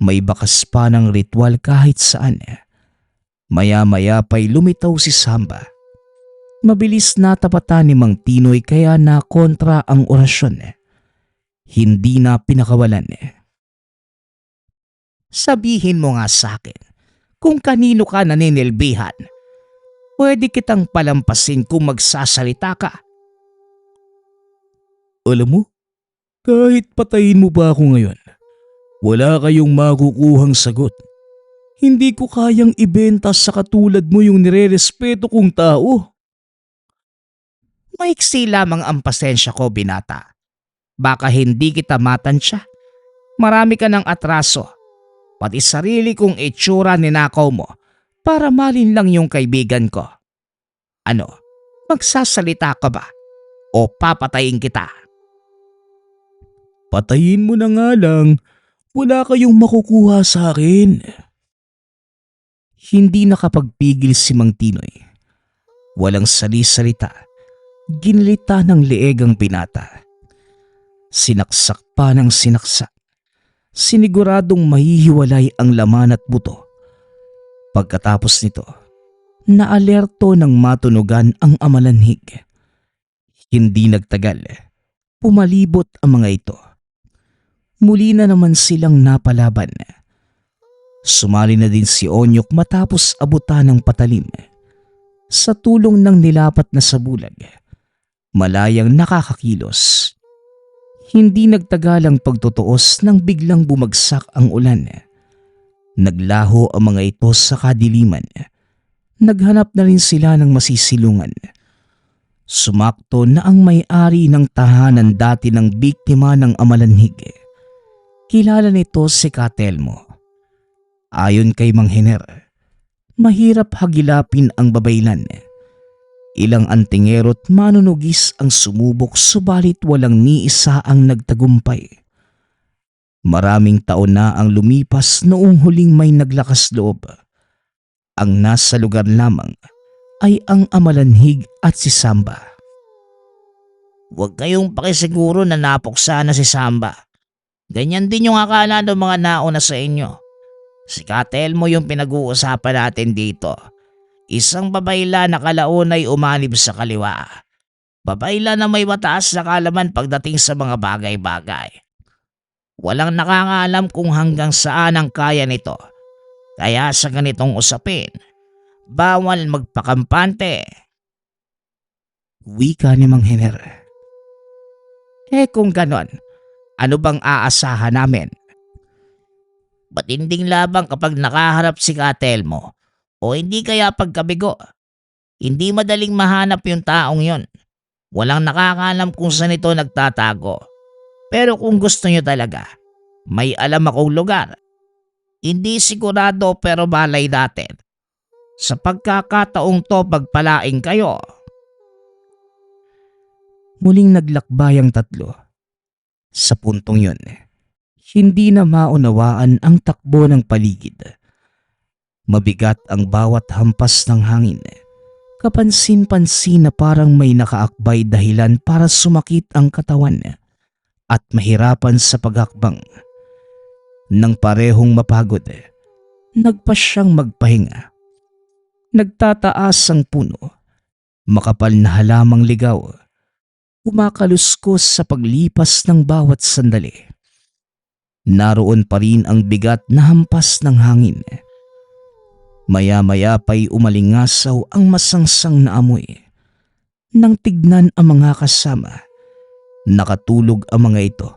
May bakas pa ng ritual kahit saan. Maya-maya pa'y lumitaw si Samba. Mabilis na tapatan ni Mang Tinoy kaya na kontra ang orasyon. Hindi na pinakawalan. Sabihin mo nga sa akin, kung kanino ka naninilbihan, pwede kitang palampasin kung magsasalita ka. Alam mo, kahit patayin mo ba ako ngayon, wala kayong makukuhang sagot. Hindi ko kayang ibenta sa katulad mo yung nirerespeto kong tao. Maiksi lamang ang pasensya ko, binata. Baka hindi kita matansya. Marami ka ng atraso. Pati sarili kong itsura ninakaw mo para malin lang yung kaibigan ko. Ano, magsasalita ka ba? O papatayin kita? Patayin mo na nga lang. Wala kayong makukuha sa akin. Hindi nakapagpigil si Mang Tinoy. Walang sali-salita. Ginilita ng leeg ang binata. Sinaksak pa ng sinaksak. Siniguradong mahihiwalay ang laman at buto. Pagkatapos nito, naalerto ng matunugan ang amalanhig. Hindi nagtagal, pumalibot ang mga ito. Muli na naman silang napalaban. Sumali na din si Onyok matapos abutan ng patalim. Sa tulong ng nilapat na sabulag, malayang nakakakilos. Hindi nagtagal ang pagtutuos nang biglang bumagsak ang ulan. Naglaho ang mga ito sa kadiliman. Naghanap na rin sila ng masisilungan. Sumakto na ang may-ari ng tahanan dati ng biktima ng amalanhig. Kilala nito si Katelmo. Ayon kay Mang Hiner, mahirap hagilapin ang babaylan. Ilang antingero't manunugis ang sumubok subalit walang ni isa ang nagtagumpay. Maraming taon na ang lumipas noong huling may naglakas loob. Ang nasa lugar lamang ay ang amalanhig at si Samba. Huwag kayong pakisiguro na napuksa na si Samba. Ganyan din yung akala ng mga nauna sa inyo. Si Katelmo yung pinag-uusapan natin dito. Isang babayla na kalaunay umanib sa kaliwa. Babayla na may mataas na kaalaman pagdating sa mga bagay-bagay. Walang nakakaalam kung hanggang saan ang kaya nito. Kaya sa ganitong usapin, bawal magpakampante. Wika ni Mang Hiner. Kung ganon, ano bang aasahan namin? Matinding labang kapag nakaharap si Katelmo o hindi kaya pagkabigo. Hindi madaling mahanap yung taong yon. Walang nakakaalam kung saan ito nagtatago. Pero kung gusto nyo talaga, may alam akong lugar. Hindi sigurado pero balay natin. Sa pagkakataong to pagpalaing kayo. Muling naglakbay ang tatlo. Sa puntong yun, hindi na maunawaan ang takbo ng paligid. Mabigat ang bawat hampas ng hangin. Kapansin-pansin na parang may nakaakbay dahilan para sumakit ang katawan at mahirapan sa paghakbang. Nang parehong mapagod, nagpa siyang magpahinga. Nagtataas ang puno. Makapal na halamang ligaw. Kumakaluskos sa paglipas ng bawat sandali. Naroon pa rin ang bigat na hampas ng hangin. Maya-maya pa'y umalingasaw ang masangsang na amoy. Nang tignan ang mga kasama, nakatulog ang mga ito.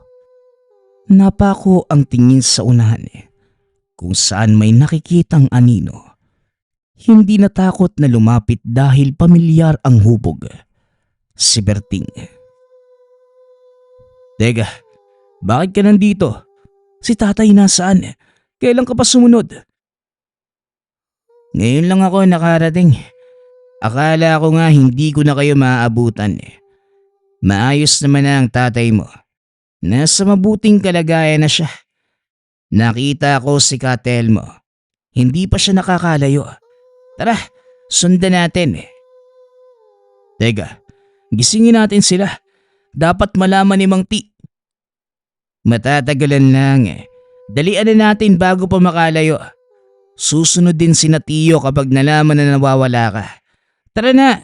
Napako ang tingin sa unahan kung saan may nakikitang anino. Hindi natakot na lumapit dahil pamilyar ang hubog. Si Berting. Teka, bakit ka nandito? Si tatay nasaan? Kailan ka pa sumunod? Ngayon lang ako nakarating. Akala ko nga hindi ko na kayo maaabutan. Maayos naman na ang tatay mo. Nasa mabuting kalagayan na siya. Nakita ko si Katelmo. Hindi pa siya nakakalayo. Tara, sundan natin. Teka, gisingin natin sila. Dapat malaman ni Mang T. Matatagalan lang. Dalian na natin bago pa makalayo. Susunod din si Tiyo kapag nalaman na nawawala ka. Tara na!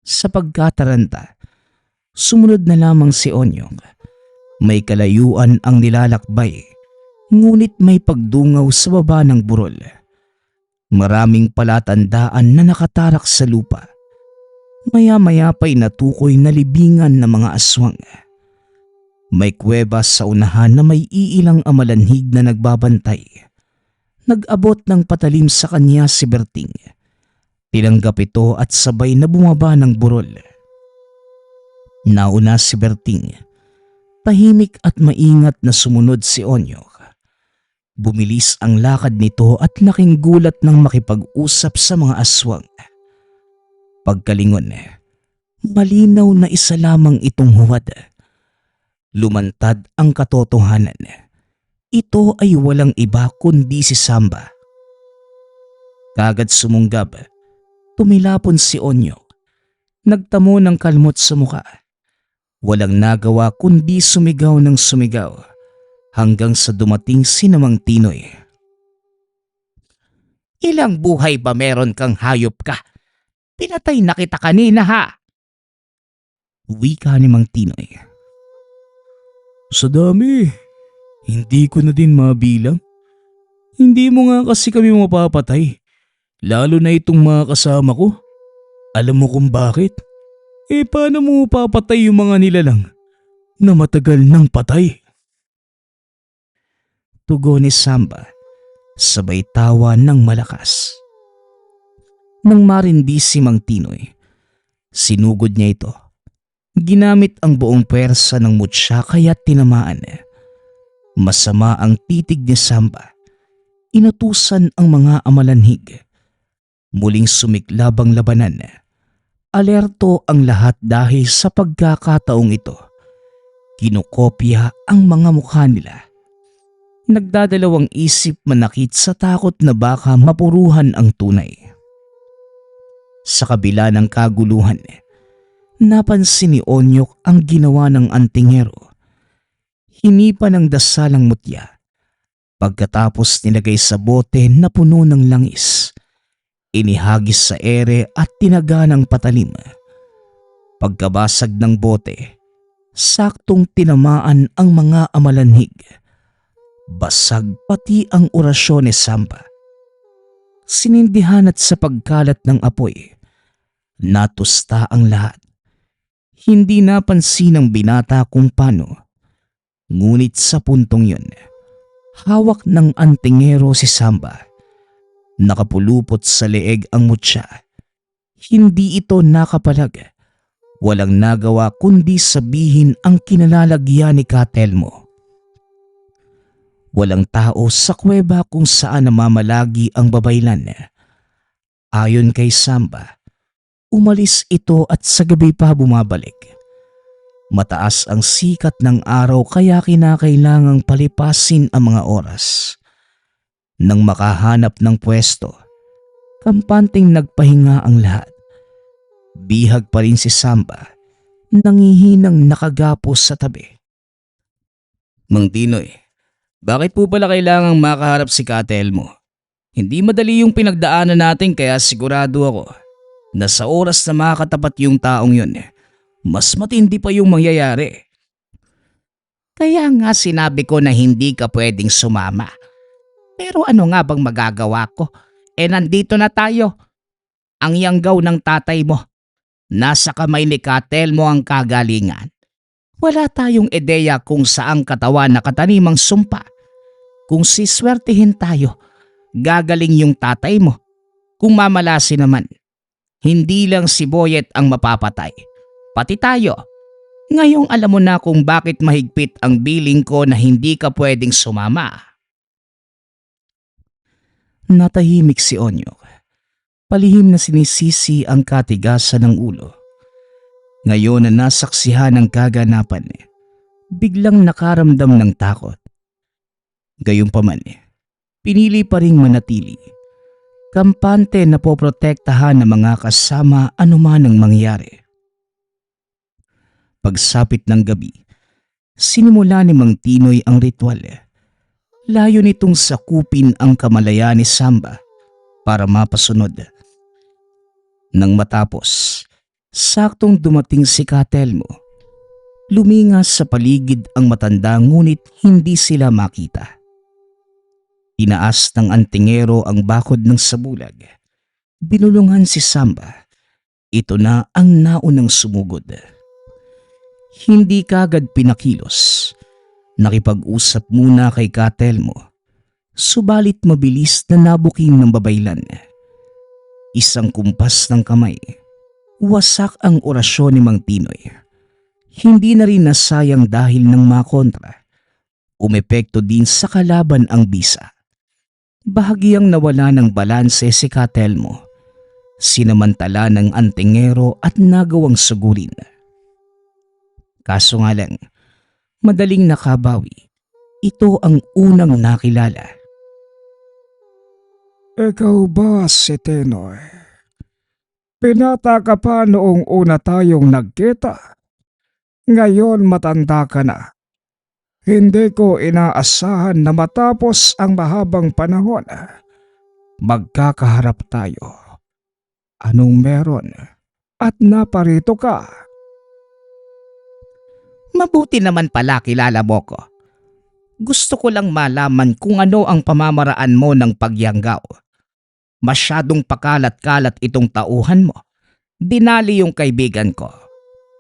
Sa pagkataranta, sumunod na lamang si Onyok. May kalayuan ang nilalakbay, ngunit may pagdungaw sa baba ng burol. Maraming palatandaan na nakatarak sa lupa. Maya-maya pa'y natukoy na libingan ng mga aswang. May kuweba sa unahan na may iilang amalanhig na nagbabantay. Nag-abot ng patalim sa kanya si Berting. Tinanggap ito at sabay na bumaba ng burol. Nauna si Berting. Tahimik at maingat na sumunod si Onyok. Bumilis ang lakad nito at laking gulat nang makipag-usap sa mga aswang. Pagkalingon, malinaw na isa lamang itong huwad. Lumantad ang katotohanan. Ito ay walang iba kundi si Samba. Kagad sumunggab, tumilapon si Onyok. Nagtamo ng kalmot sa muka. Walang nagawa kundi sumigaw ng sumigaw hanggang sa dumating si Namang Tinoy. Ilang buhay ba meron kang hayop ka? Pinatay na kita kanina ha. Wika ni Mang Tinoy. Sa dami, hindi ko na din mabilang. Hindi mo nga kasi kami mapapatay. Lalo na itong mga kasama ko. Alam mo kung bakit? Paano mo papatay yung mga nilalang na matagal nang patay? Tugon ni Samba, sabay tawa ng malakas. Nang marindi si Mang Tinoy, sinugod niya ito. Ginamit ang buong pwersa ng mutya kaya tinamaan. Masama ang titig ni Samba. Inutusan ang mga amalanhig. Muling sumiklab ang labanan. Alerto ang lahat dahil sa pagkakataong ito. Kinokopya ang mga mukha nila. Nagdadalawang isip manakit sa takot na baka mapuruhan ang tunay. Sa kabila ng kaguluhan, napansin ni Onyok ang ginawa ng antingero. Hinipa ng dasalang mutya. Pagkatapos nilagay sa bote na puno ng langis, inihagis sa ere at tinaga ng patalim. Pagkabasag ng bote, saktong tinamaan ang mga amalanhig. Basag pati ang orasyon ni Samba. Sinindihan at sa pagkalat ng apoy, natusta ang lahat. Hindi napansin ng binata kung paano. Ngunit sa puntong yun, hawak ng antingero si Samba. Nakapulupot sa leeg ang mutya. Hindi ito nakapalag. Walang nagawa kundi sabihin ang kinalalagyan ni Katelmo. Walang tao sa kuweba kung saan namamalagi ang babaylan. Ayon kay Samba, umalis ito at sa gabi pa bumabalik. Mataas ang sikat ng araw kaya kinakailangang palipasin ang mga oras. Nang makahanap ng pwesto, kampanteng nagpahinga ang lahat. Bihag pa rin si Samba, nangihinang nakagapos sa tabi. Mang Tinoy, bakit po pala kailangang makaharap si Katelmo? Hindi madali yung pinagdaanan natin kaya sigurado ako na sa oras na makakatapat yung taong yun, mas matindi pa yung mangyayari. Kaya nga sinabi ko na hindi ka pwedeng sumama. Pero ano nga bang magagawa ko? Nandito na tayo. Ang yanggaw ng tatay mo. Nasa kamay ni Katelmo ang kagalingan. Wala tayong ideya kung saang katawan nakatanimang sumpa. Kung siswertihin tayo, gagaling yung tatay mo. Kung mamalasi naman, hindi lang si Boyet ang mapapatay. Pati tayo. Ngayong alam mo na kung bakit mahigpit ang biling ko na hindi ka pwedeng sumama. Natahimik si Onyok. Palihim na sinisisi ang katigasan ng ulo. Ngayon na nasaksihan ng kaganapan, biglang nakaramdam ng takot. Gayunpaman, pinili pa ring manatili. Kampante na poprotektahan ng mga kasama anuman ang mangyari. Pagsapit ng gabi, sinimula ni Mang Tinoy ang ritual. Layo nitong sakupin ang kamalayan ni Samba para mapasunod. Nang matapos, saktong dumating si Katelmo. Lumingas sa paligid ang matanda ngunit hindi sila makita. Tinaas ng antingero ang bakod ng sabulag. Binulungan si Samba. Ito na ang naunang sumugod. Hindi kagad pinakilos. Nakipag-usap muna kay Katelmo. Subalit mabilis na nabuking ng babaylan. Isang kumpas ng kamay. Wasak ang orasyon ni Mang Tinoy. Hindi na rin nasayang dahil ng makontra. Umepekto din sa kalaban ang bisa. Bahagyang nawala ng balanse si Katelmo. Sinamantala ng antingero at nagawang sugurin. Kaso nga lang, madaling nakabawi. Ito ang unang nakilala. Ikaw ba si Tenoy? Pinata ka pa noong una tayong nagkita. Ngayon matanda ka na. Hindi ko inaasahan na matapos ang mahabang panahon, magkakaharap tayo. Anong meron? At naparito ka? Mabuti naman pala kilala mo ko. Gusto ko lang malaman kung ano ang pamamaraan mo ng pagyanggaw. Masyadong pakalat-kalat itong tauhan mo. Dinali yung kaibigan ko.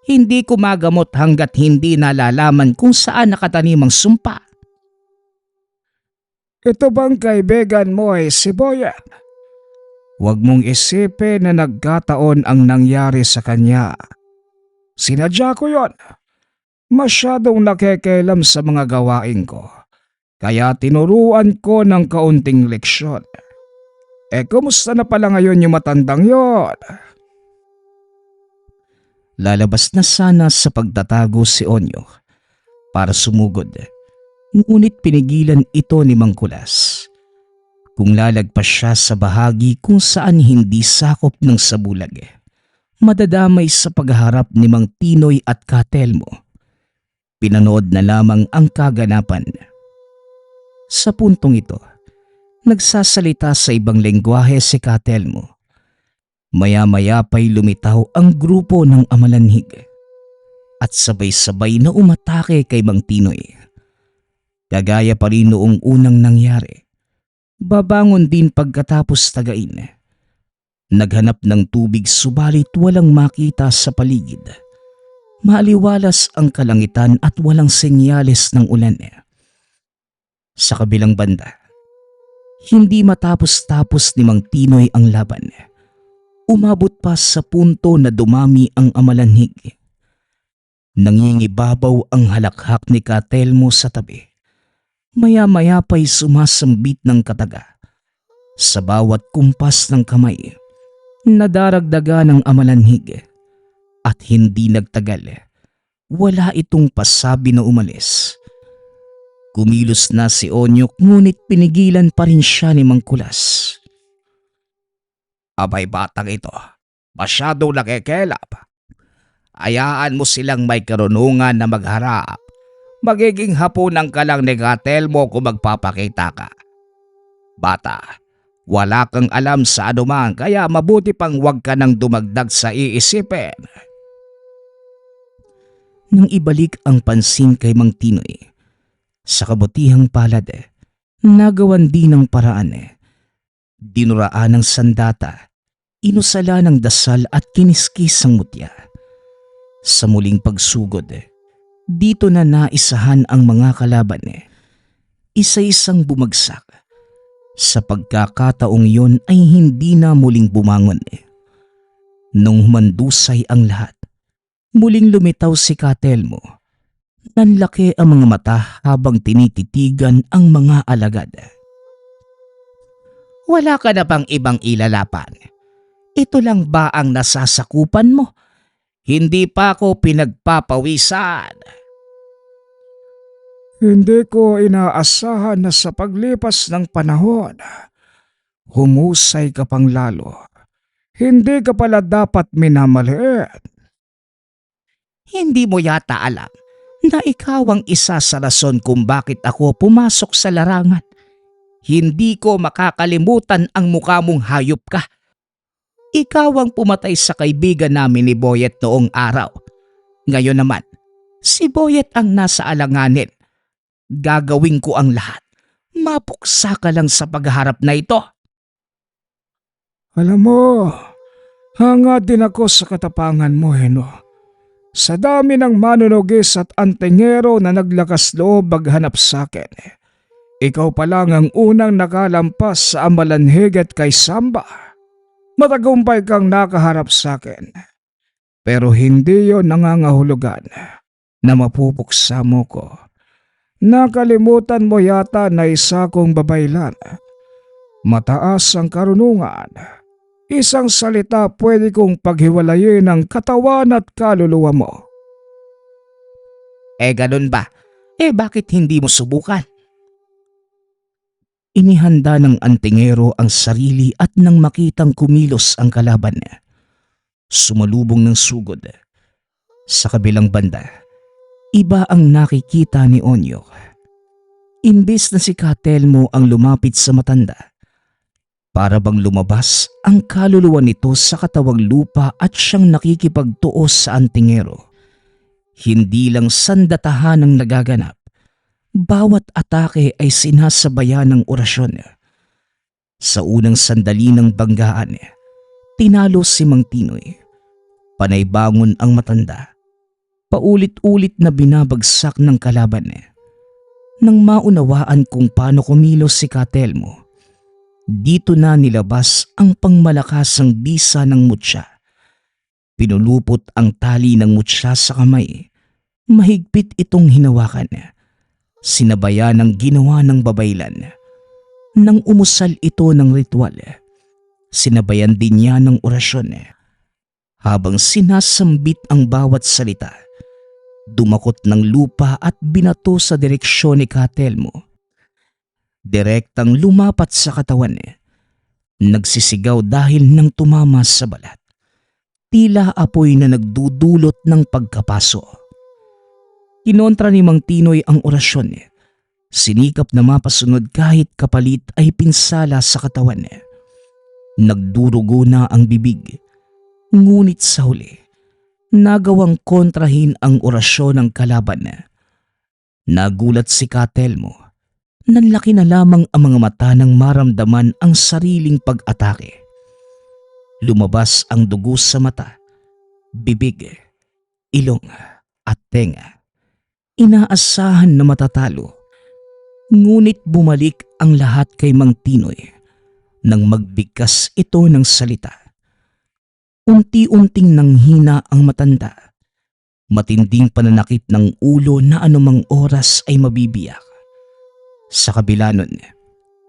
Hindi ko magamot hanggat hindi nalalaman kung saan nakatanim ang sumpa. Ito bang kaibigan mo ay si Boyan? Huwag mong isipin na nagkataon ang nangyari sa kanya. Sinadya ko yon. Masyadong nakikialam sa mga gawain ko. Kaya tinuruan ko ng kaunting leksyon. Kumusta na pala ngayon yung matandang yon? Lalabas na sana sa pagtatago si Onyo para sumugod. Ngunit pinigilan ito ni Mang Kulas. Kung lalagpas siya sa bahagi kung saan hindi sakop ng sabulag, madadamay sa pagharap ni Mang Tinoy at Katelmo. Pinanood na lamang ang kaganapan. Sa puntong ito, nagsasalita sa ibang lengguwahe si Katelmo. Maya-maya pa'y lumitaw ang grupo ng amalanhig at sabay-sabay na umatake kay Mang Tinoy. Kagaya pa rin noong unang nangyari, babangon din pagkatapos tagain. Naghanap ng tubig subalit walang makita sa paligid. Maaliwalas ang kalangitan at walang senyales ng ulan. Sa kabilang banda, hindi matapos-tapos ni Mang Tinoy ang laban. Umabot pa sa punto na dumami ang amalanhig. Nangingibabaw ang halakhak ni Katelmo sa tabi. Maya-maya pa'y sumasambit ng kataga. Sa bawat kumpas ng kamay, nadaragdaga ng amalanhig. At hindi nagtagal, wala itong pasabi na umalis. Kumilos na si Onyok ngunit pinigilan pa rin siya ni Mang Kulas. Abay batang ito, masyadong nakikelap. Hayaan mo silang may karunungan na magharap. Magiging hapunan ka lang ni Katelmo kung magpapakita ka. Bata, wala kang alam sa anuman kaya mabuti pang huwag ka nang dumagdag sa iisipin. Nang ibalik ang pansin kay Mang Tinoy, sa kabutihang palad, nagawan din ng paraan. Dinuraan ng sandata, inusala ng dasal at kiniskis ang mutya. Sa muling pagsugod, dito na naisahan ang mga kalaban. Isa-isang bumagsak. Sa pagkakataong yun ay hindi na muling bumangon. Nung humandusay ang lahat, muling lumitaw si Katelmo. Nanlaki ang mga mata habang tinititigan ang mga alagad. Wala ka na bang ibang ilalapan? Ito lang ba ang nasasakupan mo? Hindi pa ako pinagpapawisan. Hindi ko inaasahan na sa paglipas ng panahon, humusay ka pang lalo. Hindi ka pala dapat minamaliit. Hindi mo yata alam na ikaw ang isa sa rason kung bakit ako pumasok sa larangan. Hindi ko makakalimutan ang mukha mong hayop ka. Ikaw ang pumatay sa kaibigan namin ni Boyet noong araw. Ngayon naman, si Boyet ang nasa alanganin. Gagawin ko ang lahat. Mapuksa ka lang sa pagharap na ito. Alam mo, hanga din ako sa katapangan mo, Heno. Sa dami ng manunugis at antingero na naglakas loob maghanap sa akin, ikaw pa lang ang unang nakalampas sa amalanhig at kay Samba. Matagumpay kang nakaharap sa akin. Pero hindi yon nangangahulugan na mapupuksa mo ko. Nakalimutan mo yata na isa kong babaylan. Mataas ang karunungan. Isang salita pwede kong paghiwalayin ang katawan at kaluluwa mo. Ganun ba? Bakit hindi mo subukan? Inihanda ng antingero ang sarili at nang makitang kumilos ang kalaban, sumalubong ng sugod. Sa kabilang banda, iba ang nakikita ni Onyok. Imbis na si Katelmo ang lumapit sa matanda, para bang lumabas ang kaluluwa nito sa katawang lupa at siyang nakikipagtuos sa antingero. Hindi lang sandatahan ang nagaganap. Bawat atake ay sinasabayan ng orasyon. Sa unang sandali ng banggaan, tinalo si Mang Tinoy. Panay bangon ang matanda. Paulit-ulit na binabagsak ng kalaban. Nang maunawaan kung paano kumilos si Katelmo, dito na nilabas ang pangmalakasang bisa ng mutya. Pinulupot ang tali ng mutya sa kamay. Mahigpit itong hinawakan. Sinabayan ng ginawa ng babaylan. Nang umusal ito ng ritual, sinabayan din niya ng orasyon. Habang sinasambit ang bawat salita, dumakot ng lupa at binato sa direksyon ni Katelmo. Direktang lumapat sa katawan. Nagsisigaw dahil nang tumama sa balat. Tila apoy na nagdudulot ng pagkapaso. Kinontra ni Mang Tinoy ang orasyon. Sinikap na mapasunod kahit kapalit ay pinsala sa katawan. Nagdurugo na ang bibig. Ngunit sa huli, nagawang kontrahin ang orasyon ng kalaban. Nagulat si Katelmo. Nanlaki na lamang ang mga mata nang maramdaman ang sariling pag-atake. Lumabas ang dugo sa mata, bibig, ilong at tenga. Inaasahan na matatalo. Ngunit bumalik ang lahat kay Mang Tinoy nang magbigkas ito ng salita. Unti-unting nanghina ang matanda. Matinding pananakit ng ulo na anumang oras ay mabibiyak. Sa kabila nun,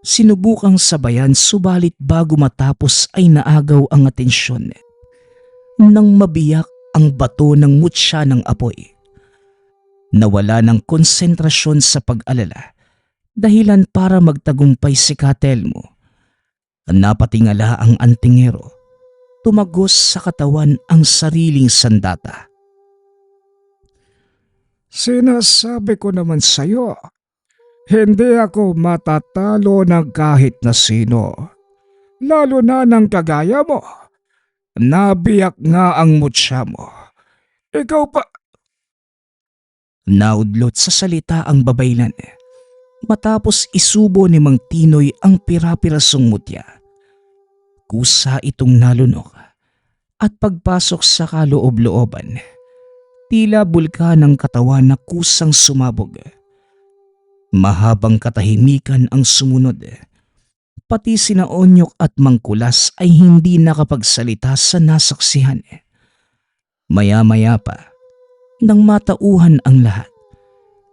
sinubukang sabayan subalit bago matapos ay naagaw ang atensyon. Nang mabiyak ang bato ng mutya ng apoy, nawala ng konsentrasyon sa pag-alala, dahilan para magtagumpay si Katelmo. Napatingala ang antingero, tumagos sa katawan ang sariling sandata. Sinasabi ko naman sa'yo, hindi ako matatalo ng kahit na sino. Lalo na ng kagaya mo. Nabiyak nga ang mutya mo. Ikaw pa... Naudlot sa salita ang babaylan. Matapos isubo ni Mang Tinoy ang pira-pirasong mutya. Kusa itong nalunok at pagpasok sa kaloob-looban, tila bulkan ng katawan na kusang sumabog. Mahabang katahimikan ang sumunod. Pati sina Onyok at Mangkulas ay hindi nakapagsalita sa nasaksihan. Maya-maya pa, nang matauhan ang lahat,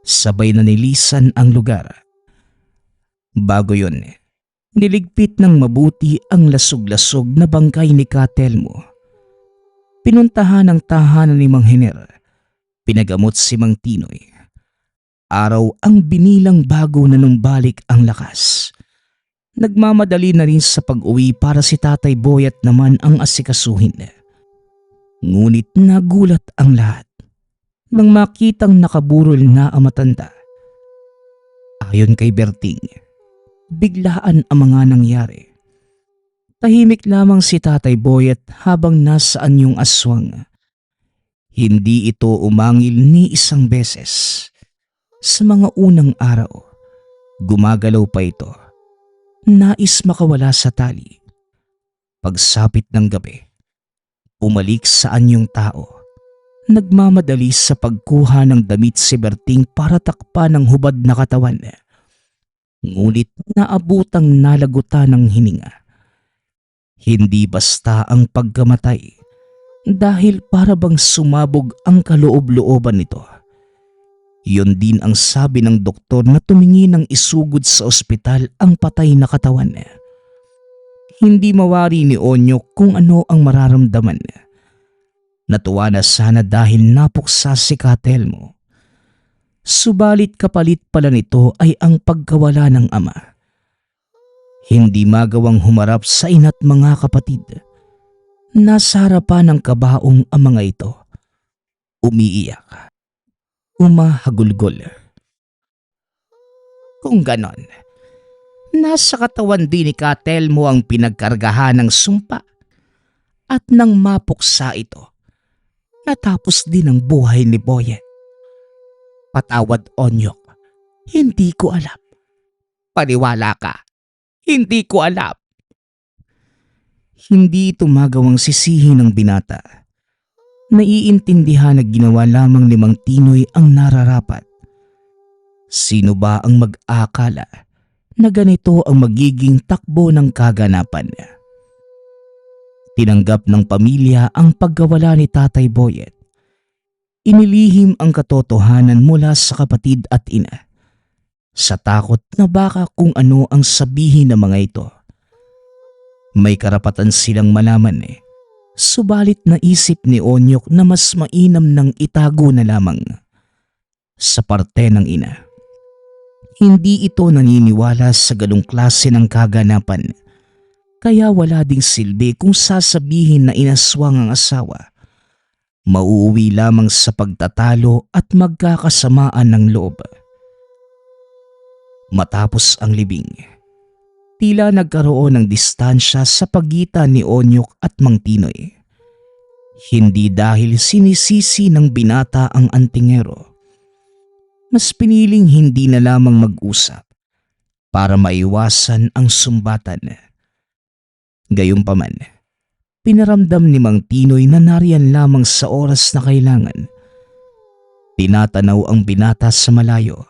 sabay na nilisan ang lugar. Bago yun, niligpit ng mabuti ang lasog-lasog na bangkay ni Katelmo. Pinuntahan ang tahanan ni Mang Hiner. Pinagamot si Mang Tinoy. Araw ang binilang bago na numbalik ang lakas. Nagmamadali na rin sa pag-uwi para si Tatay Boyat naman ang asikasuhin. Ngunit nagulat ang lahat nang makitang nakaburol na ang matanda. Ayon kay Berting, biglaan ang mga nangyari. Tahimik lamang si Tatay Boyat habang nasa anyong aswang. Hindi ito umangil ni isang beses. Sa mga unang araw, gumagalaw pa ito. Nais makawala sa tali. Pagsapit ng gabi, umalik sa anyong tao. Nagmamadali sa pagkuha ng damit si Berting para takpan ang hubad na katawan. Ngunit naabutang nalagutan ng hininga. Hindi basta ang pagkamatay dahil para bang sumabog ang kaloob-looban nito. Yun din ang sabi ng doktor na tumingin ng isugod sa ospital ang patay na katawan. Hindi mawari ni Onyok kung ano ang mararamdaman. Natuwa na sana dahil napuksa si Katelmo. Subalit kapalit pala nito ay ang pagkawala ng ama. Hindi magawang humarap sa ina't mga kapatid. Nasa harapan ng kabaong ang mga ito. Umiiyak. Umahagulgol. Kung ganon, nasa katawan din ni Katelmo ang pinagkargahan ng sumpa at nang mapuksa ito, natapos din ang buhay ni Boyet. Patawad, Onyok, hindi ko alam. Paniwala ka, hindi ko alam. Hindi ito magawang sisihin ng binata. Naiintindihan na ginawa lamang ni Mang Tinoy ang nararapat. Sino ba ang mag-akala na ganito ang magiging takbo ng kaganapan? Tinanggap ng pamilya ang pagkawala ni Tatay Boyet. Inilihim ang katotohanan mula sa kapatid at ina, sa takot na baka kung ano ang sabihin ng mga ito. May karapatan silang malaman subalit naisip ni Onyok na mas mainam nang itago na lamang. Sa parte ng ina, hindi ito naniniwala sa ganong klase ng kaganapan, kaya wala ding silbi kung sasabihin na inaswang ang asawa. Mauuwi lamang sa pagtatalo at magkakasamaan ng loob. Matapos ang libing, tila nagkaroon ng distansya sa pagitan ni Onyok at Mang Tinoy. Hindi dahil sinisisi ng binata ang antingero. Mas piniling hindi na lamang mag-usap para maiwasan ang sumbatan. Gayunpaman, pinaramdam ni Mang Tinoy na nariyan lamang sa oras na kailangan. Tinatanaw ang binata sa malayo,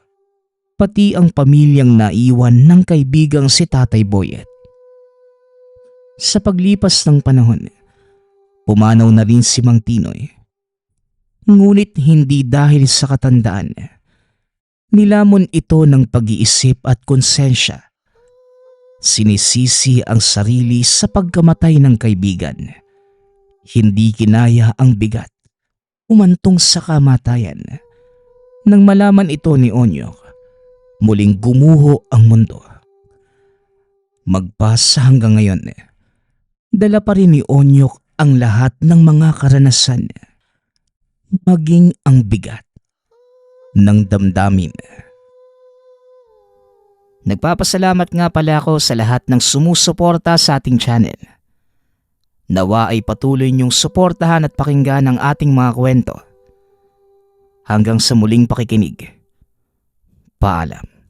pati ang pamilyang naiwan ng kaibigang si Tatay Boyet. Sa paglipas ng panahon, pumanaw na rin si Mang Tinoy. Ngunit hindi dahil sa katandaan. Nilamon ito ng pag-iisip at konsensya. Sinisisi ang sarili sa pagkamatay ng kaibigan. Hindi kinaya ang bigat. Umantong sa kamatayan. Nang malaman ito ni Onyok, muling gumuho ang mundo. Magpasa hanggang ngayon, dala pa rin ni Onyok ang lahat ng mga karanasan, maging ang bigat ng damdamin. Nagpapasalamat nga pala ako sa lahat ng sumusuporta sa ating channel. Nawa ay patuloy niyong suportahan at pakinggan ang ating mga kwento. Hanggang sa muling pakikinig. Paalam.